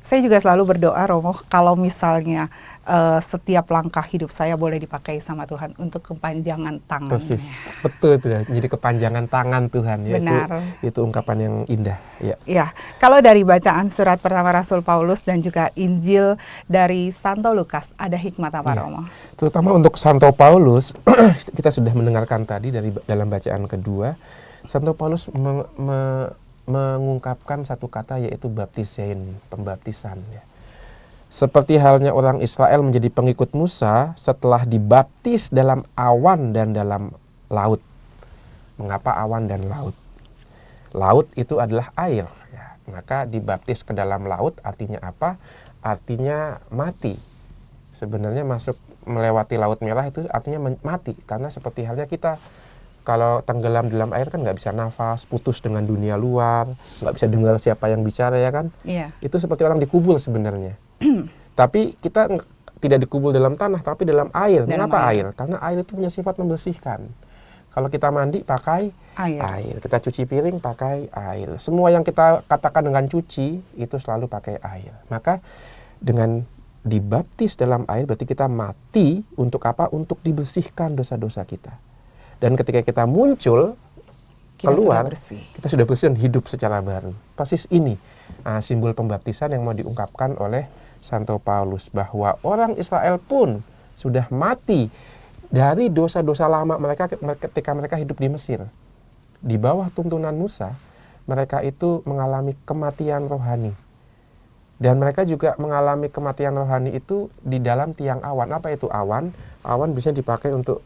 Saya juga selalu berdoa, Romo, kalau misalnya setiap langkah hidup saya boleh dipakai sama Tuhan untuk kepanjangan tangan. Persis, betul itu ya. Jadi kepanjangan tangan Tuhan. Ya. Benar. Itu ungkapan yang indah. Ya. Ya, kalau dari bacaan surat pertama Rasul Paulus dan juga Injil dari Santo Lukas, ada hikmat apa, Romo? Terutama untuk Santo Paulus, kita sudah mendengarkan tadi dalam bacaan kedua, Santo Paulus mengungkapkan satu kata, yaitu baptisein, pembaptisan. Ya. Seperti halnya orang Israel menjadi pengikut Musa setelah dibaptis dalam awan dan dalam laut. Mengapa awan dan laut? Laut itu adalah air. Ya. Maka dibaptis ke dalam laut artinya apa? Artinya mati. Sebenarnya masuk melewati Laut Merah itu artinya mati. Karena seperti halnya kita kalau tenggelam dalam air kan nggak bisa nafas, putus dengan dunia luar, nggak bisa dengar siapa yang bicara, ya kan? Iya. Itu seperti orang dikubur sebenarnya. Tapi kita tidak dikubur dalam tanah, tapi dalam air. Kenapa air? Karena air itu punya sifat membersihkan. Kalau kita mandi pakai air. Kita cuci piring pakai air. Semua yang kita katakan dengan cuci itu selalu pakai air. Maka dengan dibaptis dalam air berarti kita mati untuk apa? Untuk dibersihkan dosa-dosa kita. Dan ketika kita muncul keluar, kita sudah bersih dan hidup secara baru. Persis ini simbol pembaptisan yang mau diungkapkan oleh Santo Paulus, bahwa orang Israel pun sudah mati dari dosa-dosa lama mereka ketika mereka hidup di Mesir. Di bawah tuntunan Musa, mereka itu mengalami kematian rohani. Dan mereka juga mengalami kematian rohani itu di dalam tiang awan. Apa itu awan? Awan bisa dipakai untuk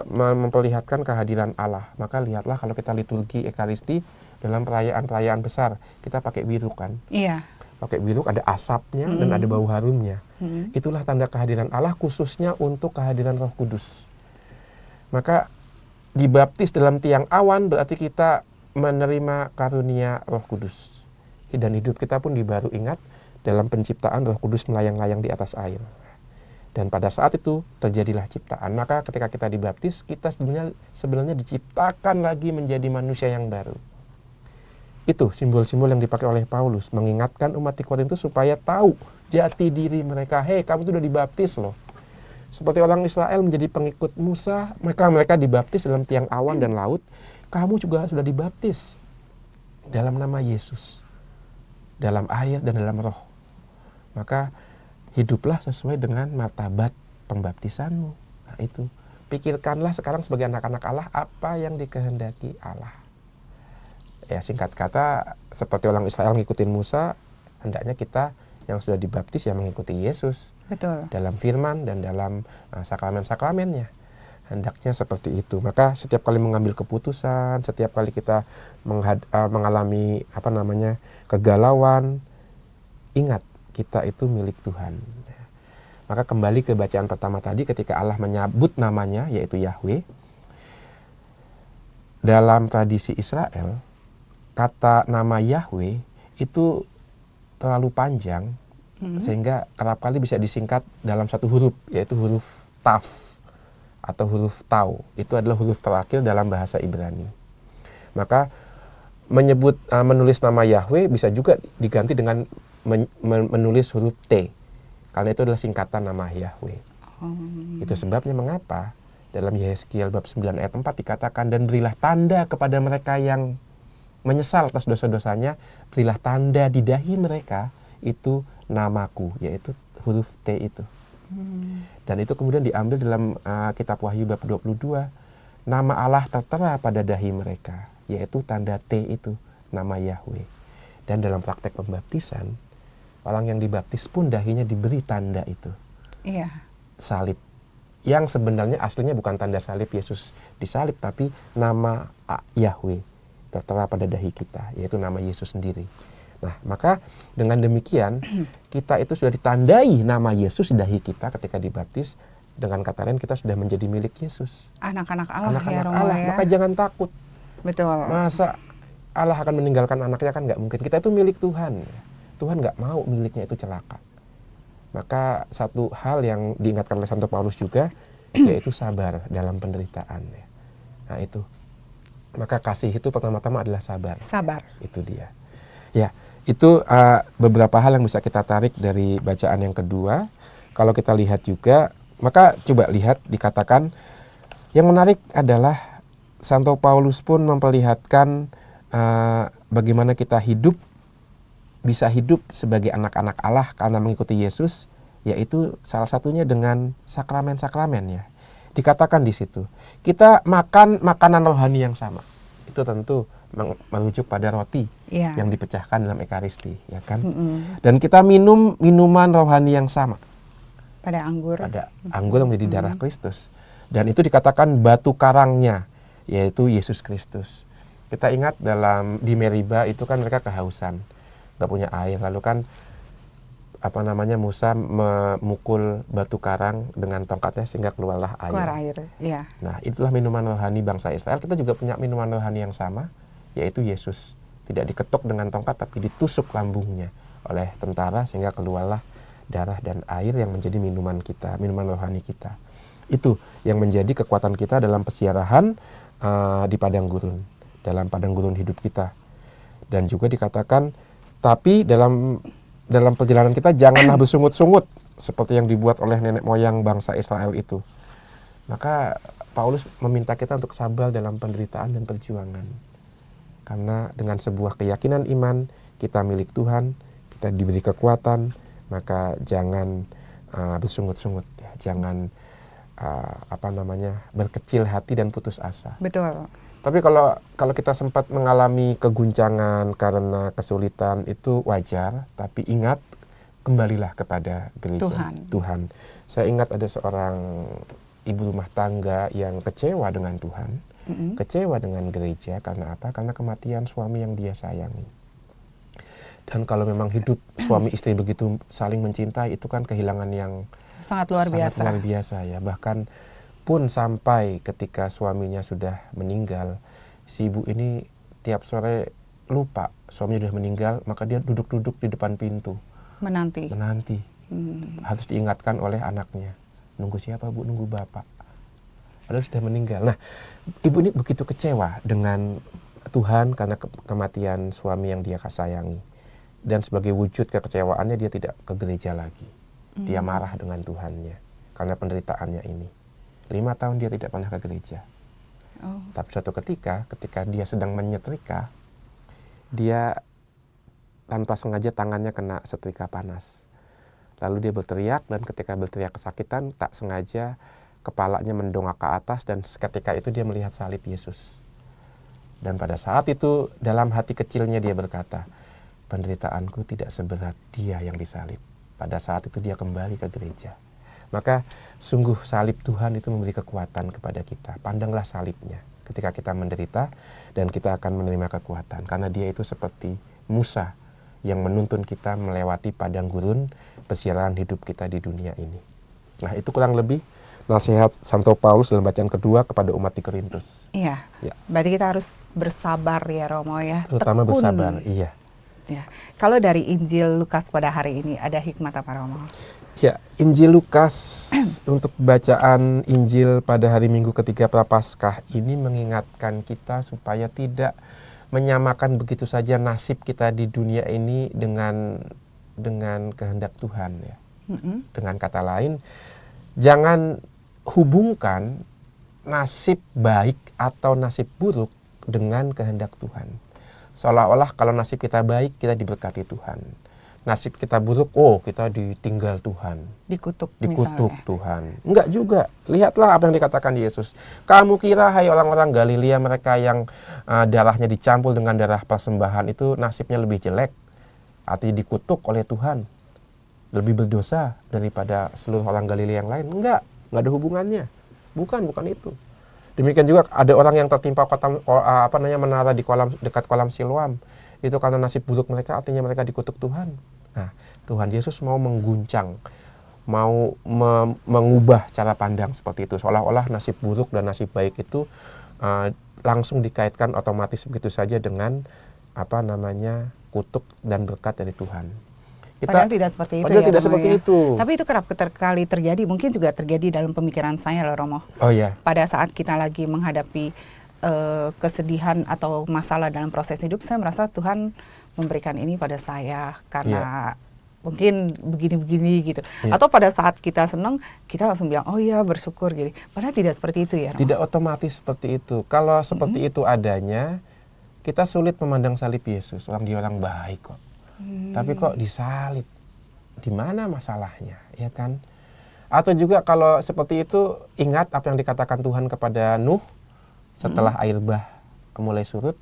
memperlihatkan kehadiran Allah. Maka lihatlah kalau kita liturgi Ekaristi dalam perayaan-perayaan besar, kita pakai biruk kan? Iya. Pakai biruk, ada asapnya dan ada bau harumnya. Itulah tanda kehadiran Allah, khususnya untuk kehadiran Roh Kudus. Maka dibaptis dalam tiang awan berarti kita menerima karunia Roh Kudus. Dan hidup kita pun dibaru, ingat, dalam penciptaan Roh Kudus melayang-layang di atas air. Dan pada saat itu terjadilah ciptaan. Maka ketika kita dibaptis, kita sebenarnya diciptakan lagi menjadi manusia yang baru. Itu simbol-simbol yang dipakai oleh Paulus, mengingatkan umat di Korintus supaya tahu jati diri mereka. Hei, kamu itu sudah dibaptis loh. Seperti orang Israel menjadi pengikut Musa, mereka dibaptis dalam tiang awan dan laut. Kamu juga sudah dibaptis dalam nama Yesus, dalam air dan dalam roh. Maka hiduplah sesuai dengan martabat pembaptisanmu. Nah itu, pikirkanlah sekarang sebagai anak-anak Allah apa yang dikehendaki Allah. Ya singkat kata, seperti orang Israel ngikutin Musa, hendaknya kita yang sudah dibaptis yang mengikuti Yesus. Betul. Dalam firman dan dalam sakramen-sakramennya. Hendaknya seperti itu. Maka setiap kali mengambil keputusan, setiap kali kita mengalami kegalauan, ingat kita itu milik Tuhan. Maka kembali ke bacaan pertama tadi, ketika Allah menyebut namanya yaitu Yahweh, dalam tradisi Israel kata nama Yahweh itu terlalu panjang sehingga kerap kali bisa disingkat dalam satu huruf, yaitu huruf Taf atau huruf Tau. Itu adalah huruf terakhir dalam bahasa Ibrani. Maka menulis nama Yahweh bisa juga diganti dengan menulis huruf T, karena itu adalah singkatan nama Yahweh. Itu sebabnya mengapa dalam Yehezkiel bab 9 ayat 4 dikatakan, dan berilah tanda kepada mereka yang menyesal atas dosa-dosanya, berilah tanda di dahi mereka, itu namaku, yaitu huruf T itu. Dan itu kemudian diambil dalam kitab Wahyu bab 22, nama Allah tertera pada dahi mereka, yaitu tanda T itu, nama Yahweh. Dan dalam praktek pembaptisan, orang yang dibaptis pun dahinya diberi tanda itu. Iya. Salib. Yang sebenarnya aslinya bukan tanda salib Yesus disalib, tapi nama Yahweh tertera pada dahi kita, yaitu nama Yesus sendiri. Nah, maka dengan demikian kita itu sudah ditandai nama Yesus di dahi kita ketika dibaptis. Dengan kata lain, kita sudah menjadi milik Yesus. Anak-anak Allah, Anak-anak ya Romo Allah. ya. Maka jangan takut. Betul. Masa Allah akan meninggalkan anaknya, kan nggak mungkin. Kita itu milik Tuhan. Tuhan nggak mau miliknya itu celaka. Maka satu hal yang diingatkan oleh Santo Paulus juga, yaitu sabar dalam penderitaan. Nah itu. Maka kasih itu pertama-tama adalah sabar. Sabar. Itu dia. Ya, itu beberapa hal yang bisa kita tarik dari bacaan yang kedua. Kalau kita lihat juga, maka coba lihat dikatakan, yang menarik adalah Santo Paulus pun memperlihatkan bagaimana kita bisa hidup sebagai anak-anak Allah karena mengikuti Yesus, yaitu salah satunya dengan sakramen-sakramen ya. Dikatakan di situ, kita makan makanan rohani yang sama. Itu tentu merujuk pada roti yang dipecahkan dalam Ekaristi, ya kan? Dan kita minum minuman rohani yang sama. Pada anggur. Pada anggur menjadi darah Kristus. Dan itu dikatakan batu karangnya, yaitu Yesus Kristus. Kita ingat di Meriba itu kan mereka kehausan, nggak punya air. Lalu kan Musa memukul batu karang dengan tongkatnya sehingga keluarlah air. Keluar air, ya. Nah, itulah minuman rohani bangsa Israel. Kita juga punya minuman rohani yang sama, yaitu Yesus. Tidak diketuk dengan tongkat, tapi ditusuk lambungnya oleh tentara sehingga keluarlah darah dan air yang menjadi minuman kita, minuman rohani kita. Itu yang menjadi kekuatan kita dalam pesiarahan di padang gurun, dalam padang gurun hidup kita. Dan juga dikatakan, tapi dalam perjalanan kita janganlah bersungut-sungut seperti yang dibuat oleh nenek moyang bangsa Israel itu. Maka Paulus meminta kita untuk sabar dalam penderitaan dan perjuangan. Karena dengan sebuah keyakinan iman, kita milik Tuhan, kita diberi kekuatan, maka jangan bersungut-sungut, ya. Jangan berkecil hati dan putus asa. Betul. Tapi kalau kita sempat mengalami keguncangan karena kesulitan, itu wajar. Tapi ingat, kembalilah kepada gereja Tuhan. Saya ingat ada seorang ibu rumah tangga yang kecewa dengan Tuhan, kecewa dengan gereja. Karena apa? Karena kematian suami yang dia sayangi. Dan kalau memang hidup suami istri begitu saling mencintai, itu kan kehilangan yang sangat luar biasa ya. Bahkan pun sampai ketika suaminya sudah meninggal, si ibu ini tiap sore lupa suaminya sudah meninggal, maka dia duduk-duduk di depan pintu menanti. Harus diingatkan oleh anaknya, nunggu siapa bu? Nunggu bapak, padahal sudah meninggal. Nah, ibu ini begitu kecewa dengan Tuhan karena kematian suami yang dia sayangi, dan sebagai wujud kekecewaannya dia tidak ke gereja lagi. Dia marah dengan Tuhannya karena penderitaannya ini. 5 tahun dia tidak pernah ke gereja. Tapi suatu ketika dia sedang menyetrika, dia tanpa sengaja tangannya kena setrika panas. Lalu dia berteriak, dan ketika berteriak kesakitan, tak sengaja kepalanya mendongak ke atas, dan seketika itu dia melihat salib Yesus. Dan pada saat itu dalam hati kecilnya dia berkata, penderitaanku tidak seberat dia yang disalib. Pada saat itu dia kembali ke gereja. Maka sungguh salib Tuhan itu memberi kekuatan kepada kita. Pandanglah salibnya ketika kita menderita, dan kita akan menerima kekuatan. Karena dia itu seperti Musa yang menuntun kita melewati padang gurun persiaran hidup kita di dunia ini. Nah, itu kurang lebih nasihat Santo Paulus dalam bacaan kedua kepada umat di Korintus. Iya. Ya. Berarti kita harus bersabar ya Romo ya. Terutama Tekun. bersabar, iya. Ya. Kalau dari Injil Lukas pada hari ini ada hikmat apa Romo? Ya, Injil Lukas untuk bacaan Injil pada hari Minggu ketiga Prapaskah ini mengingatkan kita supaya tidak menyamakan begitu saja nasib kita di dunia ini dengan kehendak Tuhan ya. Dengan kata lain, jangan hubungkan nasib baik atau nasib buruk dengan kehendak Tuhan. Seolah-olah kalau nasib kita baik, kita diberkati Tuhan. Nasib kita buruk, kita ditinggal Tuhan. Dikutuk Dikutuk misalnya. Tuhan. Enggak juga. Lihatlah apa yang dikatakan Yesus. Kamu kira hai orang-orang Galilea, mereka yang darahnya dicampur dengan darah persembahan itu nasibnya lebih jelek? Artinya dikutuk oleh Tuhan. Lebih berdosa daripada seluruh orang Galilea yang lain? Enggak ada hubungannya. Bukan itu. Demikian juga ada orang yang tertimpa menara di dekat kolam Siloam. Itu karena nasib buruk mereka, artinya mereka dikutuk Tuhan. Nah, Tuhan Yesus mau mengguncang, mau mengubah cara pandang seperti itu. Seolah-olah nasib buruk dan nasib baik itu langsung dikaitkan otomatis begitu saja dengan kutuk dan berkat dari Tuhan. Padahal tidak seperti itu padahal ya tidak Romo seperti ya. itu. Tapi itu kerap kali terjadi, mungkin juga terjadi dalam pemikiran saya loh Romo. Oh ya. Pada saat kita lagi menghadapi kesedihan atau masalah dalam proses hidup, saya merasa Tuhan memberikan ini pada saya karena mungkin begini-begini gitu. Atau pada saat kita senang, kita langsung bilang, oh iya bersyukur gitu. Padahal tidak seperti itu ya Romo. Tidak otomatis seperti itu. Kalau seperti itu adanya, kita sulit memandang salib Yesus. Dia orang baik kok. Tapi kok disalib? Di mana masalahnya, ya kan? Atau juga kalau seperti itu, ingat apa yang dikatakan Tuhan kepada Nuh setelah air bah mulai surut.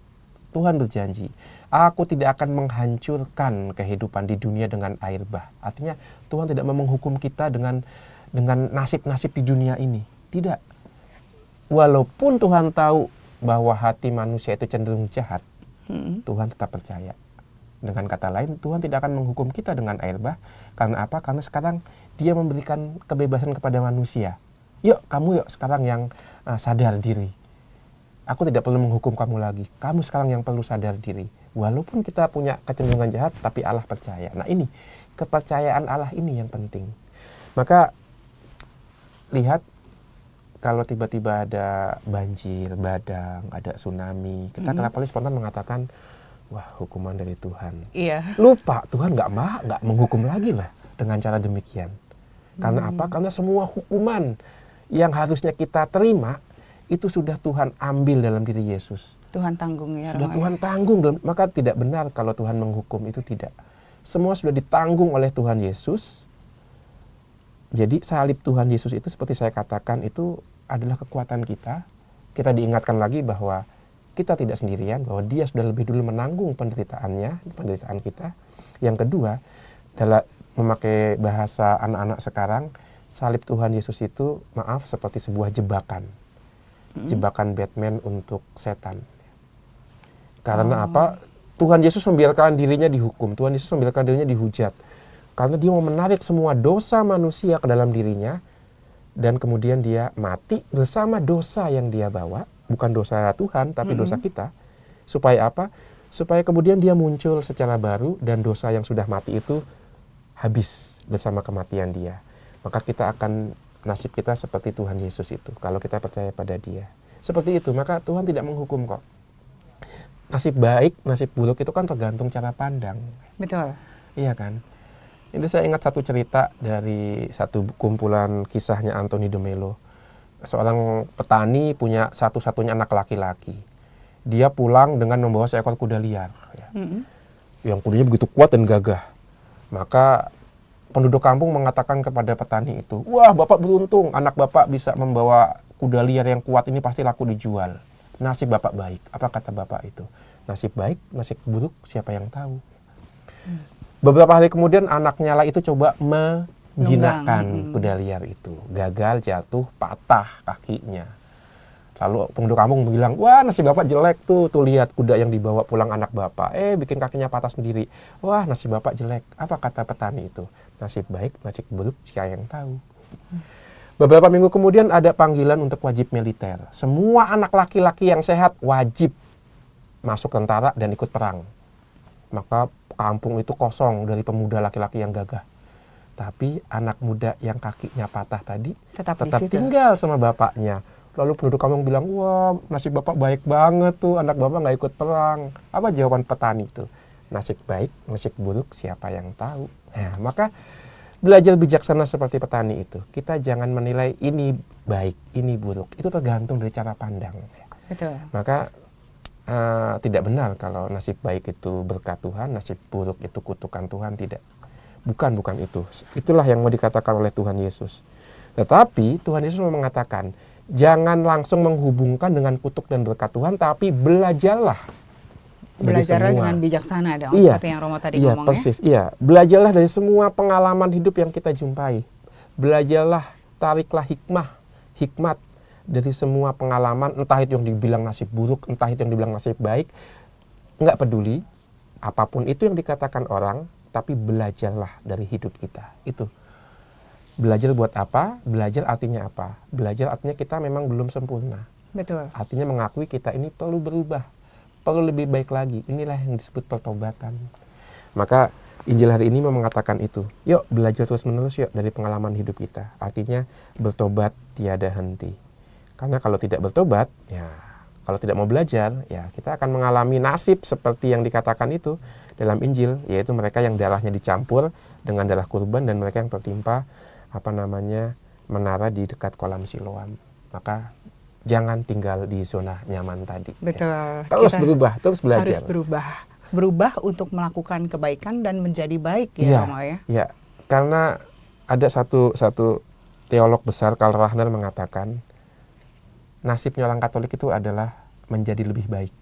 Tuhan berjanji, aku tidak akan menghancurkan kehidupan di dunia dengan air bah. Artinya Tuhan tidak mau menghukum kita dengan nasib-nasib di dunia ini. Tidak. Walaupun Tuhan tahu bahwa hati manusia itu cenderung jahat, Tuhan tetap percaya. Dengan kata lain, Tuhan tidak akan menghukum kita dengan air bah. Karena apa? Karena sekarang Dia memberikan kebebasan kepada manusia. Yuk, kamu sekarang yang sadar diri. Aku tidak perlu menghukum kamu lagi. Kamu sekarang yang perlu sadar diri. Walaupun kita punya kecenderungan jahat, tapi Allah percaya. Nah ini, kepercayaan Allah ini yang penting. Maka, lihat, kalau tiba-tiba ada banjir, badang, ada tsunami, kita kenapa spontan mengatakan, wah hukuman dari Tuhan. Iya. Lupa, Tuhan nggak menghukum lagi lah dengan cara demikian. Karena apa? Karena semua hukuman yang harusnya kita terima, itu sudah Tuhan ambil dalam diri Yesus. Tuhan tanggung ya. Sudah Tuhan tanggung, maka tidak benar kalau Tuhan menghukum, itu tidak. Semua sudah ditanggung oleh Tuhan Yesus. Jadi salib Tuhan Yesus itu seperti saya katakan itu adalah kekuatan kita. Kita diingatkan lagi bahwa kita tidak sendirian, bahwa Dia sudah lebih dulu menanggung penderitaan kita. Yang kedua, dalam memakai bahasa anak-anak sekarang, salib Tuhan Yesus itu, seperti sebuah jebakan. Jebakan Batman untuk setan. Karena apa? Tuhan Yesus membiarkan dirinya dihukum. Tuhan Yesus membiarkan dirinya dihujat. Karena Dia mau menarik semua dosa manusia ke dalam dirinya. Dan kemudian Dia mati bersama dosa yang Dia bawa. Bukan dosa Tuhan, tapi dosa kita. Supaya apa? Supaya kemudian Dia muncul secara baru. Dan dosa yang sudah mati itu habis bersama kematian Dia. Maka kita akan, nasib kita seperti Tuhan Yesus itu. Kalau kita percaya pada Dia. Seperti itu, maka Tuhan tidak menghukum kok. Nasib baik, nasib buruk itu kan tergantung cara pandang. Betul. Iya kan? Ini saya ingat satu cerita dari satu kumpulan kisahnya Anthony de Mello. Seorang petani punya satu-satunya anak laki-laki. Dia pulang dengan membawa seekor kuda liar. Ya. Yang kudanya begitu kuat dan gagah. Maka penduduk kampung mengatakan kepada petani itu, wah bapak beruntung, anak bapak bisa membawa kuda liar yang kuat ini pasti laku dijual. Nasib bapak baik. Apa kata bapak itu? Nasib baik, nasib buruk, siapa yang tahu. Beberapa hari kemudian anaknya lah itu coba menjinakkan kuda liar itu. Gagal, jatuh, patah kakinya. Lalu penduduk kampung bilang, wah nasib bapak jelek tuh lihat kuda yang dibawa pulang anak bapak. Bikin kakinya patah sendiri. Wah nasib bapak jelek. Apa kata petani itu? Nasib baik, nasib buruk, siapa yang tahu. Beberapa minggu kemudian ada panggilan untuk wajib militer. Semua anak laki-laki yang sehat wajib masuk tentara dan ikut perang. Maka kampung itu kosong dari pemuda laki-laki yang gagah. Tapi anak muda yang kakinya patah tadi tetap tinggal sama bapaknya. Lalu penduduk kampung bilang, wah nasib bapak baik banget tuh, anak bapak nggak ikut perang. Apa jawaban petani itu? Nasib baik, nasib buruk, siapa yang tahu. Nah, maka belajar bijaksana seperti petani itu. Kita jangan menilai ini baik, ini buruk. Itu tergantung dari cara pandang. Betul. Maka tidak benar kalau nasib baik itu berkat Tuhan, nasib buruk itu kutukan Tuhan. Tidak. Bukan itu. Itulah yang mau dikatakan oleh Tuhan Yesus. Tetapi Tuhan Yesus mau mengatakan, jangan langsung menghubungkan dengan kutuk dan berkat Tuhan, tapi belajarlah dengan bijaksana dong, seperti yang Romo tadi ngomong persis, ya. Belajarlah dari semua pengalaman hidup yang kita jumpai. Belajarlah, tariklah hikmat dari semua pengalaman, entah itu yang dibilang nasib buruk, entah itu yang dibilang nasib baik. Nggak peduli, apapun itu yang dikatakan orang, tapi belajarlah dari hidup kita. Itu. Belajar buat apa? Belajar artinya apa? Belajar artinya kita memang belum sempurna. Betul. Artinya mengakui kita ini perlu berubah, perlu lebih baik lagi. Inilah yang disebut pertobatan. Maka Injil hari ini mau mengatakan itu. Yuk belajar terus-menerus yuk dari pengalaman hidup kita. Artinya bertobat tiada henti. Karena kalau tidak bertobat, ya kalau tidak mau belajar, ya kita akan mengalami nasib seperti yang dikatakan itu dalam Injil, yaitu mereka yang darahnya dicampur dengan darah kurban dan mereka yang tertimpa menara di dekat kolam Siloam. Maka jangan tinggal di zona nyaman tadi. Betul. Ya. Terus berubah, terus belajar. Harus berubah untuk melakukan kebaikan dan menjadi baik ya, Romo ya. Iya. Karena ada satu teolog besar, Karl Rahner, mengatakan nasibnya orang Katolik itu adalah menjadi lebih baik.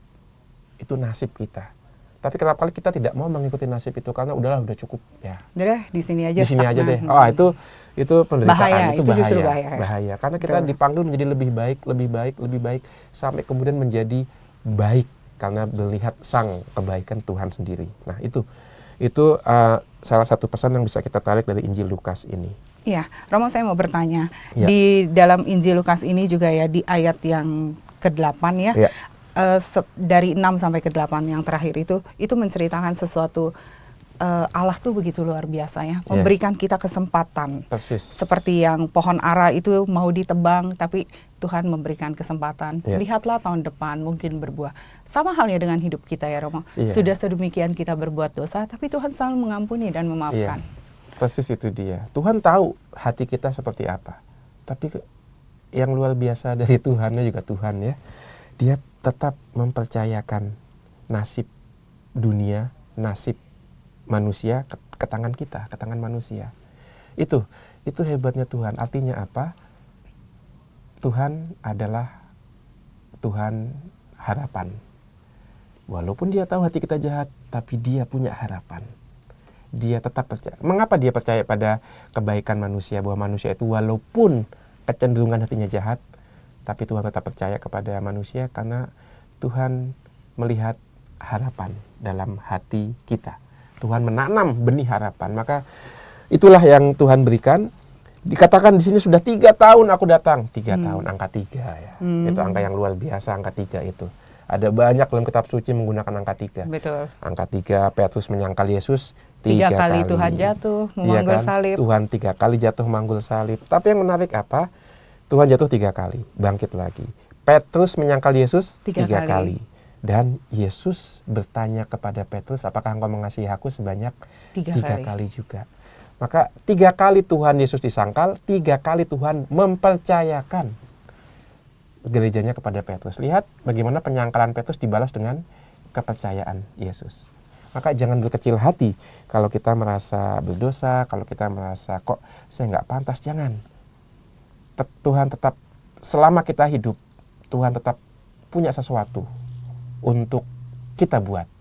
Itu nasib kita. Tapi kerap kali kita tidak mau mengikuti nasib itu karena udah cukup ya. Udah di sini aja. Di sini aja deh. Oh, itu penderitaan, itu bahaya. Bahaya. Karena kita dipanggil menjadi lebih baik sampai kemudian menjadi baik karena melihat sang kebaikan Tuhan sendiri. Nah, itu salah satu pesan yang bisa kita tarik dari Injil Lukas ini. Iya, Romo, saya mau bertanya. Ya. Di dalam Injil Lukas ini juga ya, di ayat yang ke-8 ya. Ya. Dari 6 sampai ke-8 yang terakhir itu menceritakan sesuatu, Allah tuh begitu luar biasa ya, memberikan kita kesempatan. Persis. Seperti yang pohon ara itu mau ditebang, tapi Tuhan memberikan kesempatan. Lihatlah tahun depan mungkin berbuah. Sama halnya dengan hidup kita ya, Romo. Sudah sedemikian kita berbuat dosa, tapi Tuhan selalu mengampuni dan memaafkan. Persis itu dia. Tuhan tahu hati kita seperti apa. Tapi yang luar biasa dari Tuhannya juga Tuhan ya. Dia tetap mempercayakan nasib dunia, nasib manusia ke tangan kita, ke tangan manusia. Itu hebatnya Tuhan. Artinya apa? Tuhan adalah Tuhan harapan. Walaupun dia tahu hati kita jahat, tapi dia punya harapan. Dia tetap percaya. Mengapa dia percaya pada kebaikan manusia? Bahwa manusia itu walaupun kecenderungan hatinya jahat, tapi Tuhan tetap percaya kepada manusia karena Tuhan melihat harapan dalam hati kita. Tuhan menanam benih harapan. Maka itulah yang Tuhan berikan. Dikatakan di sini sudah 3 tahun aku datang. 3 tahun, angka 3 ya. Itu angka yang luar biasa, angka 3 itu. Ada banyak dalam kitab suci menggunakan angka 3. Betul. Angka 3, Petrus menyangkal Yesus 3 kali Tuhan jatuh memanggul salib. Tuhan 3 kali jatuh memanggul salib. Tapi yang menarik apa? Tuhan jatuh 3 kali, bangkit lagi. Petrus menyangkal Yesus 3 kali. Dan Yesus bertanya kepada Petrus, apakah engkau mengasihi aku sebanyak 3 kali juga. Maka 3 kali Tuhan Yesus disangkal, 3 kali Tuhan mempercayakan gerejanya kepada Petrus. Lihat bagaimana penyangkalan Petrus dibalas dengan kepercayaan Yesus. Maka jangan berkecil hati kalau kita merasa berdosa, kalau kita merasa kok saya nggak pantas, jangan. Tuhan tetap, selama kita hidup, Tuhan tetap punya sesuatu untuk kita buat.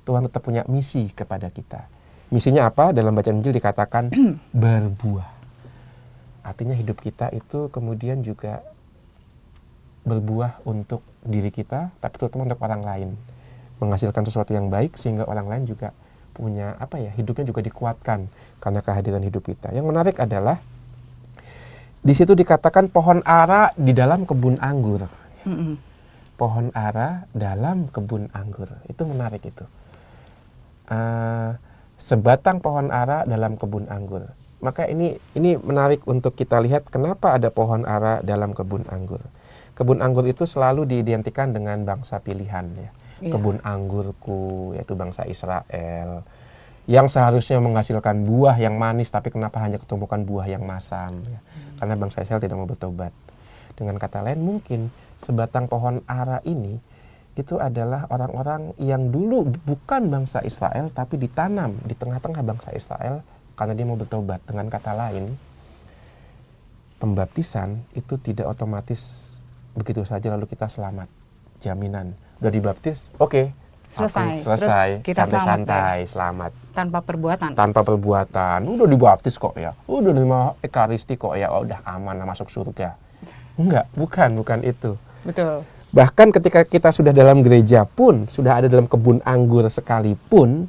Tuhan tetap punya misi kepada kita. Misinya apa? Dalam bacaan Injil dikatakan berbuah. Artinya hidup kita itu kemudian juga berbuah untuk diri kita, tapi terutama untuk orang lain. Menghasilkan sesuatu yang baik sehingga orang lain juga punya hidupnya juga dikuatkan karena kehadiran hidup kita. Yang menarik adalah di situ dikatakan pohon ara di dalam kebun anggur. Pohon ara dalam kebun anggur, itu menarik itu. Sebatang pohon ara dalam kebun anggur. Maka ini menarik untuk kita lihat kenapa ada pohon ara dalam kebun anggur. Kebun anggur itu selalu diidentikan dengan bangsa pilihan ya. Kebun anggurku, yaitu bangsa Israel, yang seharusnya menghasilkan buah yang manis, tapi kenapa hanya ketumpukan buah yang masam ya. Karena bangsa Israel tidak mau bertobat. Dengan kata lain, mungkin sebatang pohon ara ini itu adalah orang-orang yang dulu bukan bangsa Israel, tapi ditanam di tengah-tengah bangsa Israel karena dia mau bertobat. Dengan kata lain, pembaptisan itu tidak otomatis begitu saja lalu kita selamat, jaminan. Udah dibaptis, oke, selesai. Terus kita santai-santai, selamat. Tanpa perbuatan. Tanpa perbuatan, udah dibaptis kok ya, udah terima ekaristi kok ya, udah aman masuk surga. Enggak, bukan itu. Betul. Bahkan ketika kita sudah dalam gereja pun, sudah ada dalam kebun anggur sekalipun,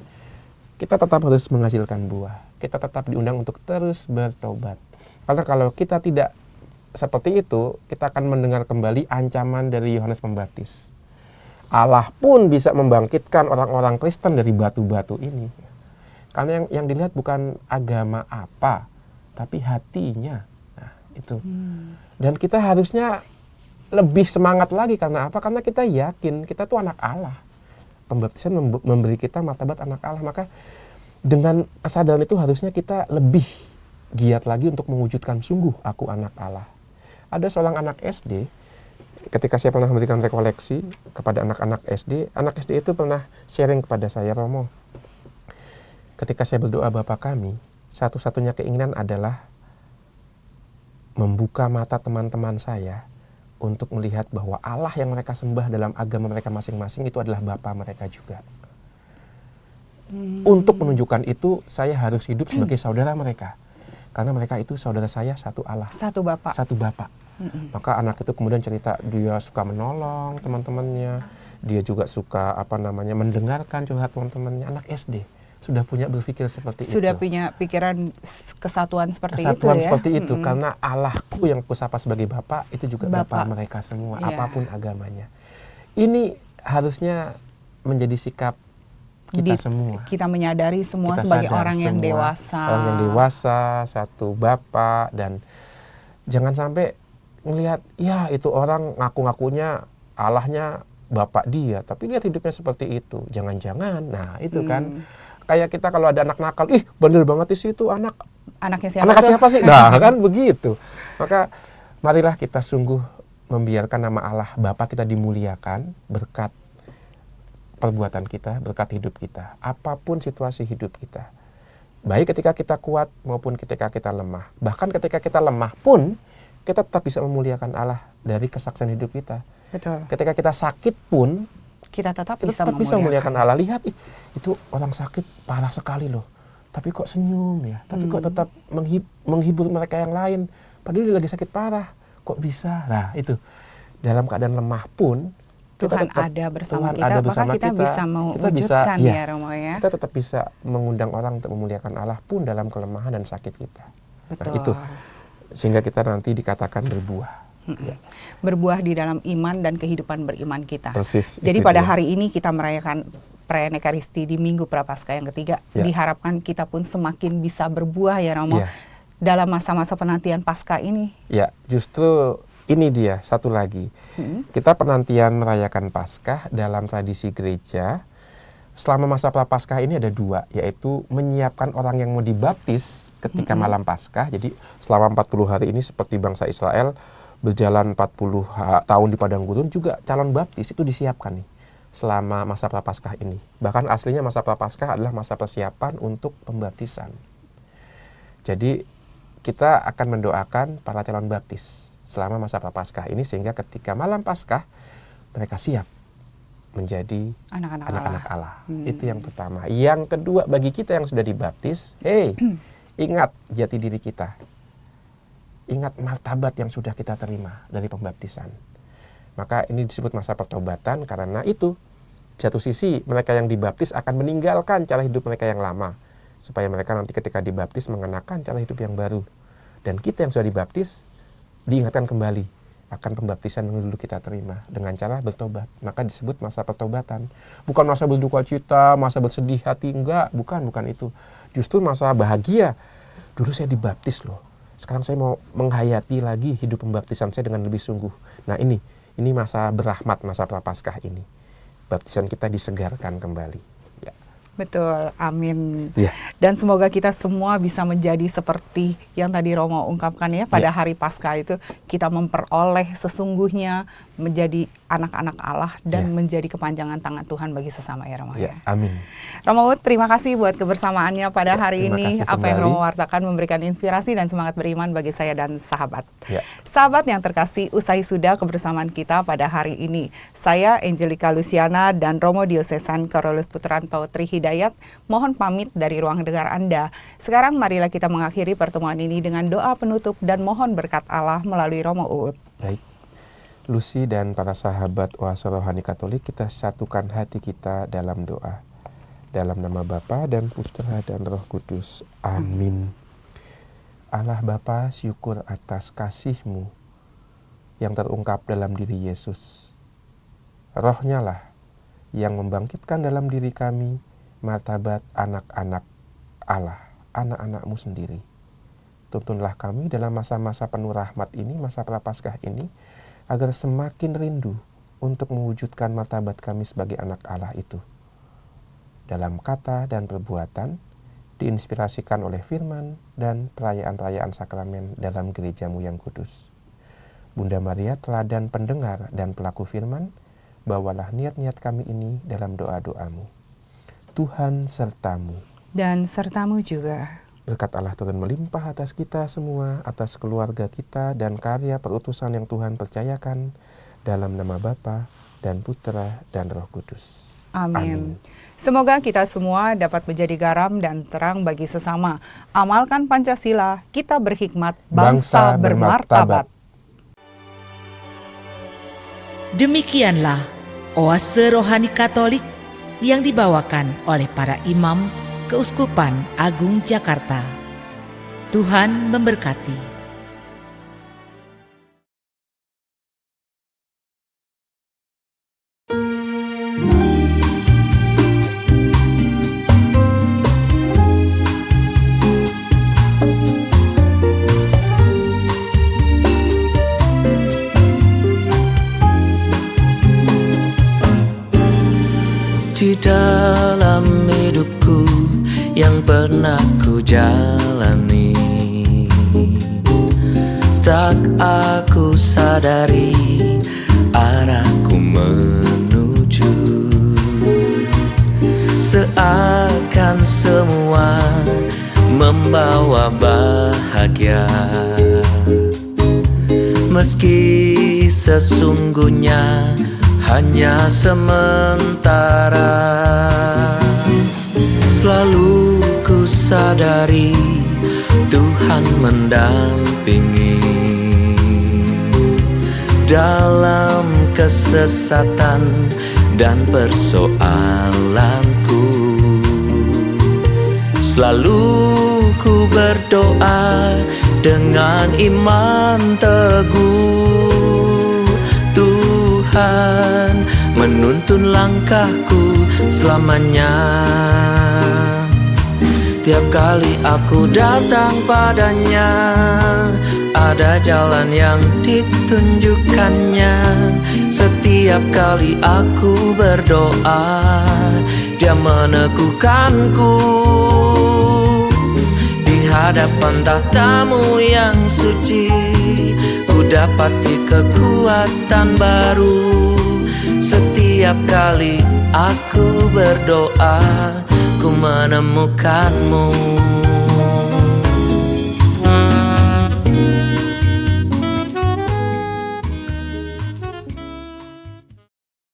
kita tetap harus menghasilkan buah. Kita tetap diundang untuk terus bertobat. Karena kalau kita tidak seperti itu, kita akan mendengar kembali ancaman dari Yohanes Pembaptis. Allah pun bisa membangkitkan orang-orang Kristen dari batu-batu ini. Karena yang dilihat bukan agama apa, tapi hatinya. Nah, itu. Dan kita harusnya lebih semangat lagi karena apa? Karena kita yakin kita tuh anak Allah. Pembaptisan memberi kita martabat anak Allah. Maka dengan kesadaran itu harusnya kita lebih giat lagi untuk mewujudkan sungguh aku anak Allah. Ada seorang anak SD, ketika saya pernah memberikan rekoleksi kepada anak-anak SD itu pernah sharing kepada saya, Romo, ketika saya berdoa Bapa kami, satu-satunya keinginan adalah membuka mata teman-teman saya untuk melihat bahwa Allah yang mereka sembah dalam agama mereka masing-masing itu adalah Bapa mereka juga. Untuk menunjukkan itu, saya harus hidup sebagai saudara mereka. Karena mereka itu saudara saya, satu Allah. Satu Bapa. Maka anak itu kemudian cerita dia suka menolong teman-temannya, dia juga suka mendengarkan curhat teman-temannya. Anak SD sudah punya berpikir seperti itu. Sudah punya pikiran kesatuan seperti itu karena Allahku yang kusapa sebagai Bapa itu juga Bapa mereka semua, apapun agamanya. Ini harusnya menjadi sikap kita semua. Kita menyadari semua kita sebagai orang yang dewasa. Orang yang dewasa, satu Bapa, dan jangan sampai ngelihat ya itu orang ngaku-ngakunya Allahnya Bapak dia, tapi lihat hidupnya seperti itu. Jangan-jangan, nah itu kan kayak kita kalau ada anak nakal, bandel banget sih itu anaknya siapa sih? Nah kan begitu. Maka marilah kita sungguh membiarkan nama Allah Bapa kita dimuliakan berkat perbuatan kita, berkat hidup kita, apapun situasi hidup kita. Baik ketika kita kuat maupun ketika kita lemah. Bahkan ketika kita lemah pun kita tetap bisa memuliakan Allah dari kesaksian hidup kita. Betul. Ketika kita sakit pun kita tetap bisa memuliakan Allah. Lihat, itu orang sakit parah sekali loh. Tapi kok senyum ya? Tapi kok tetap menghibur mereka yang lain. Padahal dia lagi sakit parah. Kok bisa? Nah itu. Dalam keadaan lemah pun Tuhan ada bersama kita, maka kita bisa mewujudkan ya Romo ya. Kita tetap bisa mengundang orang untuk memuliakan Allah pun dalam kelemahan dan sakit kita. Betul. Nah, itu. Sehingga kita nanti dikatakan berbuah. Ya. Berbuah di dalam iman dan kehidupan beriman kita. Persis. Jadi pada hari ini kita merayakan perayaan Ekaristi di Minggu Prapaskah yang ketiga. Diharapkan kita pun semakin bisa berbuah ya Romo. Dalam masa-masa penantian Paskah ini. Ya, justru ini dia satu lagi. Kita penantian merayakan Paskah dalam tradisi gereja. Selama masa Prapaskah ini ada dua, yaitu menyiapkan orang yang mau dibaptis ketika malam Paskah. Jadi selama 40 hari ini seperti bangsa Israel berjalan 40 tahun di padang gurun, juga calon baptis itu disiapkan nih. selama masa Prapaskah ini. Bahkan aslinya masa Prapaskah adalah masa persiapan untuk pembaptisan. Jadi kita akan mendoakan para calon baptis selama masa Prapaskah ini, sehingga ketika malam Paskah mereka siap menjadi anak-anak Allah. Itu yang pertama. Yang kedua, bagi kita yang sudah dibaptis, ingat jati diri kita. Ingat martabat yang sudah kita terima dari pembaptisan. Maka ini disebut masa pertobatan, karena itu satu sisi mereka yang dibaptis akan meninggalkan cara hidup mereka yang lama, supaya mereka nanti ketika dibaptis mengenakan cara hidup yang baru. Dan kita yang sudah dibaptis diingatkan kembali akan pembaptisan yang dulu kita terima dengan cara bertobat. Maka disebut masa pertobatan. Bukan masa berduka cita, masa bersedih hati, enggak, bukan itu. Justru masa bahagia. Dulu saya dibaptis loh. Sekarang saya mau menghayati lagi hidup pembaptisan saya dengan lebih sungguh. Nah ini masa berahmat, masa Prapaskah ini. Baptisan kita disegarkan kembali. Ya. Betul, amin. Ya. Dan semoga kita semua bisa menjadi seperti yang tadi Romo ungkapkan ya, pada hari Paskah itu kita memperoleh sesungguhnya menjadi anak-anak Allah dan menjadi kepanjangan tangan Tuhan bagi sesama ya Romo ya. Amin. Romo Uut, terima kasih buat kebersamaannya pada hari ini. Apa yang Romo wartakan memberikan inspirasi dan semangat beriman bagi saya dan sahabat. Ya. Sahabat yang terkasih, usai sudah kebersamaan kita pada hari ini. Saya Angelica Luciana dan Romo Diosesan Carolus Putranto Trihidayat mohon pamit dari ruang dengar Anda. Sekarang marilah kita mengakhiri pertemuan ini dengan doa penutup dan mohon berkat Allah melalui Romo Uut. Baik. Lucy dan para sahabat Oase Rohani Katolik, kita satukan hati kita dalam doa. Dalam nama Bapa dan Putra dan Roh Kudus. Amin. Allah Bapa, syukur atas kasih-Mu yang terungkap dalam diri Yesus. Roh-Nya lah yang membangkitkan dalam diri kami martabat anak-anak Allah, anak-anak-Mu sendiri. Tuntunlah kami dalam masa-masa penuh rahmat ini, masa Prapaskah ini, agar semakin rindu untuk mewujudkan martabat kami sebagai anak Allah itu. Dalam kata dan perbuatan, diinspirasikan oleh firman dan perayaan-perayaan sakramen dalam gereja-Mu yang kudus. Bunda Maria, teladan pendengar dan pelaku firman, bawalah niat-niat kami ini dalam doa-doa-Mu. Tuhan serta-Mu. Dan serta-Mu juga. Berkat Allah turun melimpah atas kita semua, atas keluarga kita dan karya perutusan yang Tuhan percayakan, dalam nama Bapa dan Putra dan Roh Kudus. Amin. Semoga kita semua dapat menjadi garam dan terang bagi sesama. Amalkan Pancasila, kita berhikmat, bangsa bermartabat. Demikianlah Oase Rohani Katolik yang dibawakan oleh para imam Keuskupan Agung Jakarta. Tuhan memberkati. Di dalam hidupku yang pernah ku jalani, tak aku sadari arahku menuju. Seakan semua membawa bahagia, meski sesungguhnya hanya sementara. Selalu ku sadari Tuhan mendampingi dalam kesesatan dan persoalanku. Selalu ku berdoa dengan iman teguh. Tuhan menuntun langkahku selamanya. Tiap kali aku datang padanya, ada jalan yang ditunjukkannya. Setiap kali aku berdoa, Dia meneguhkanku. Di hadapan tahta-Mu yang suci, ku dapati kekuatan baru. Setiap Setiap kali aku berdoa, ku menemukanmu.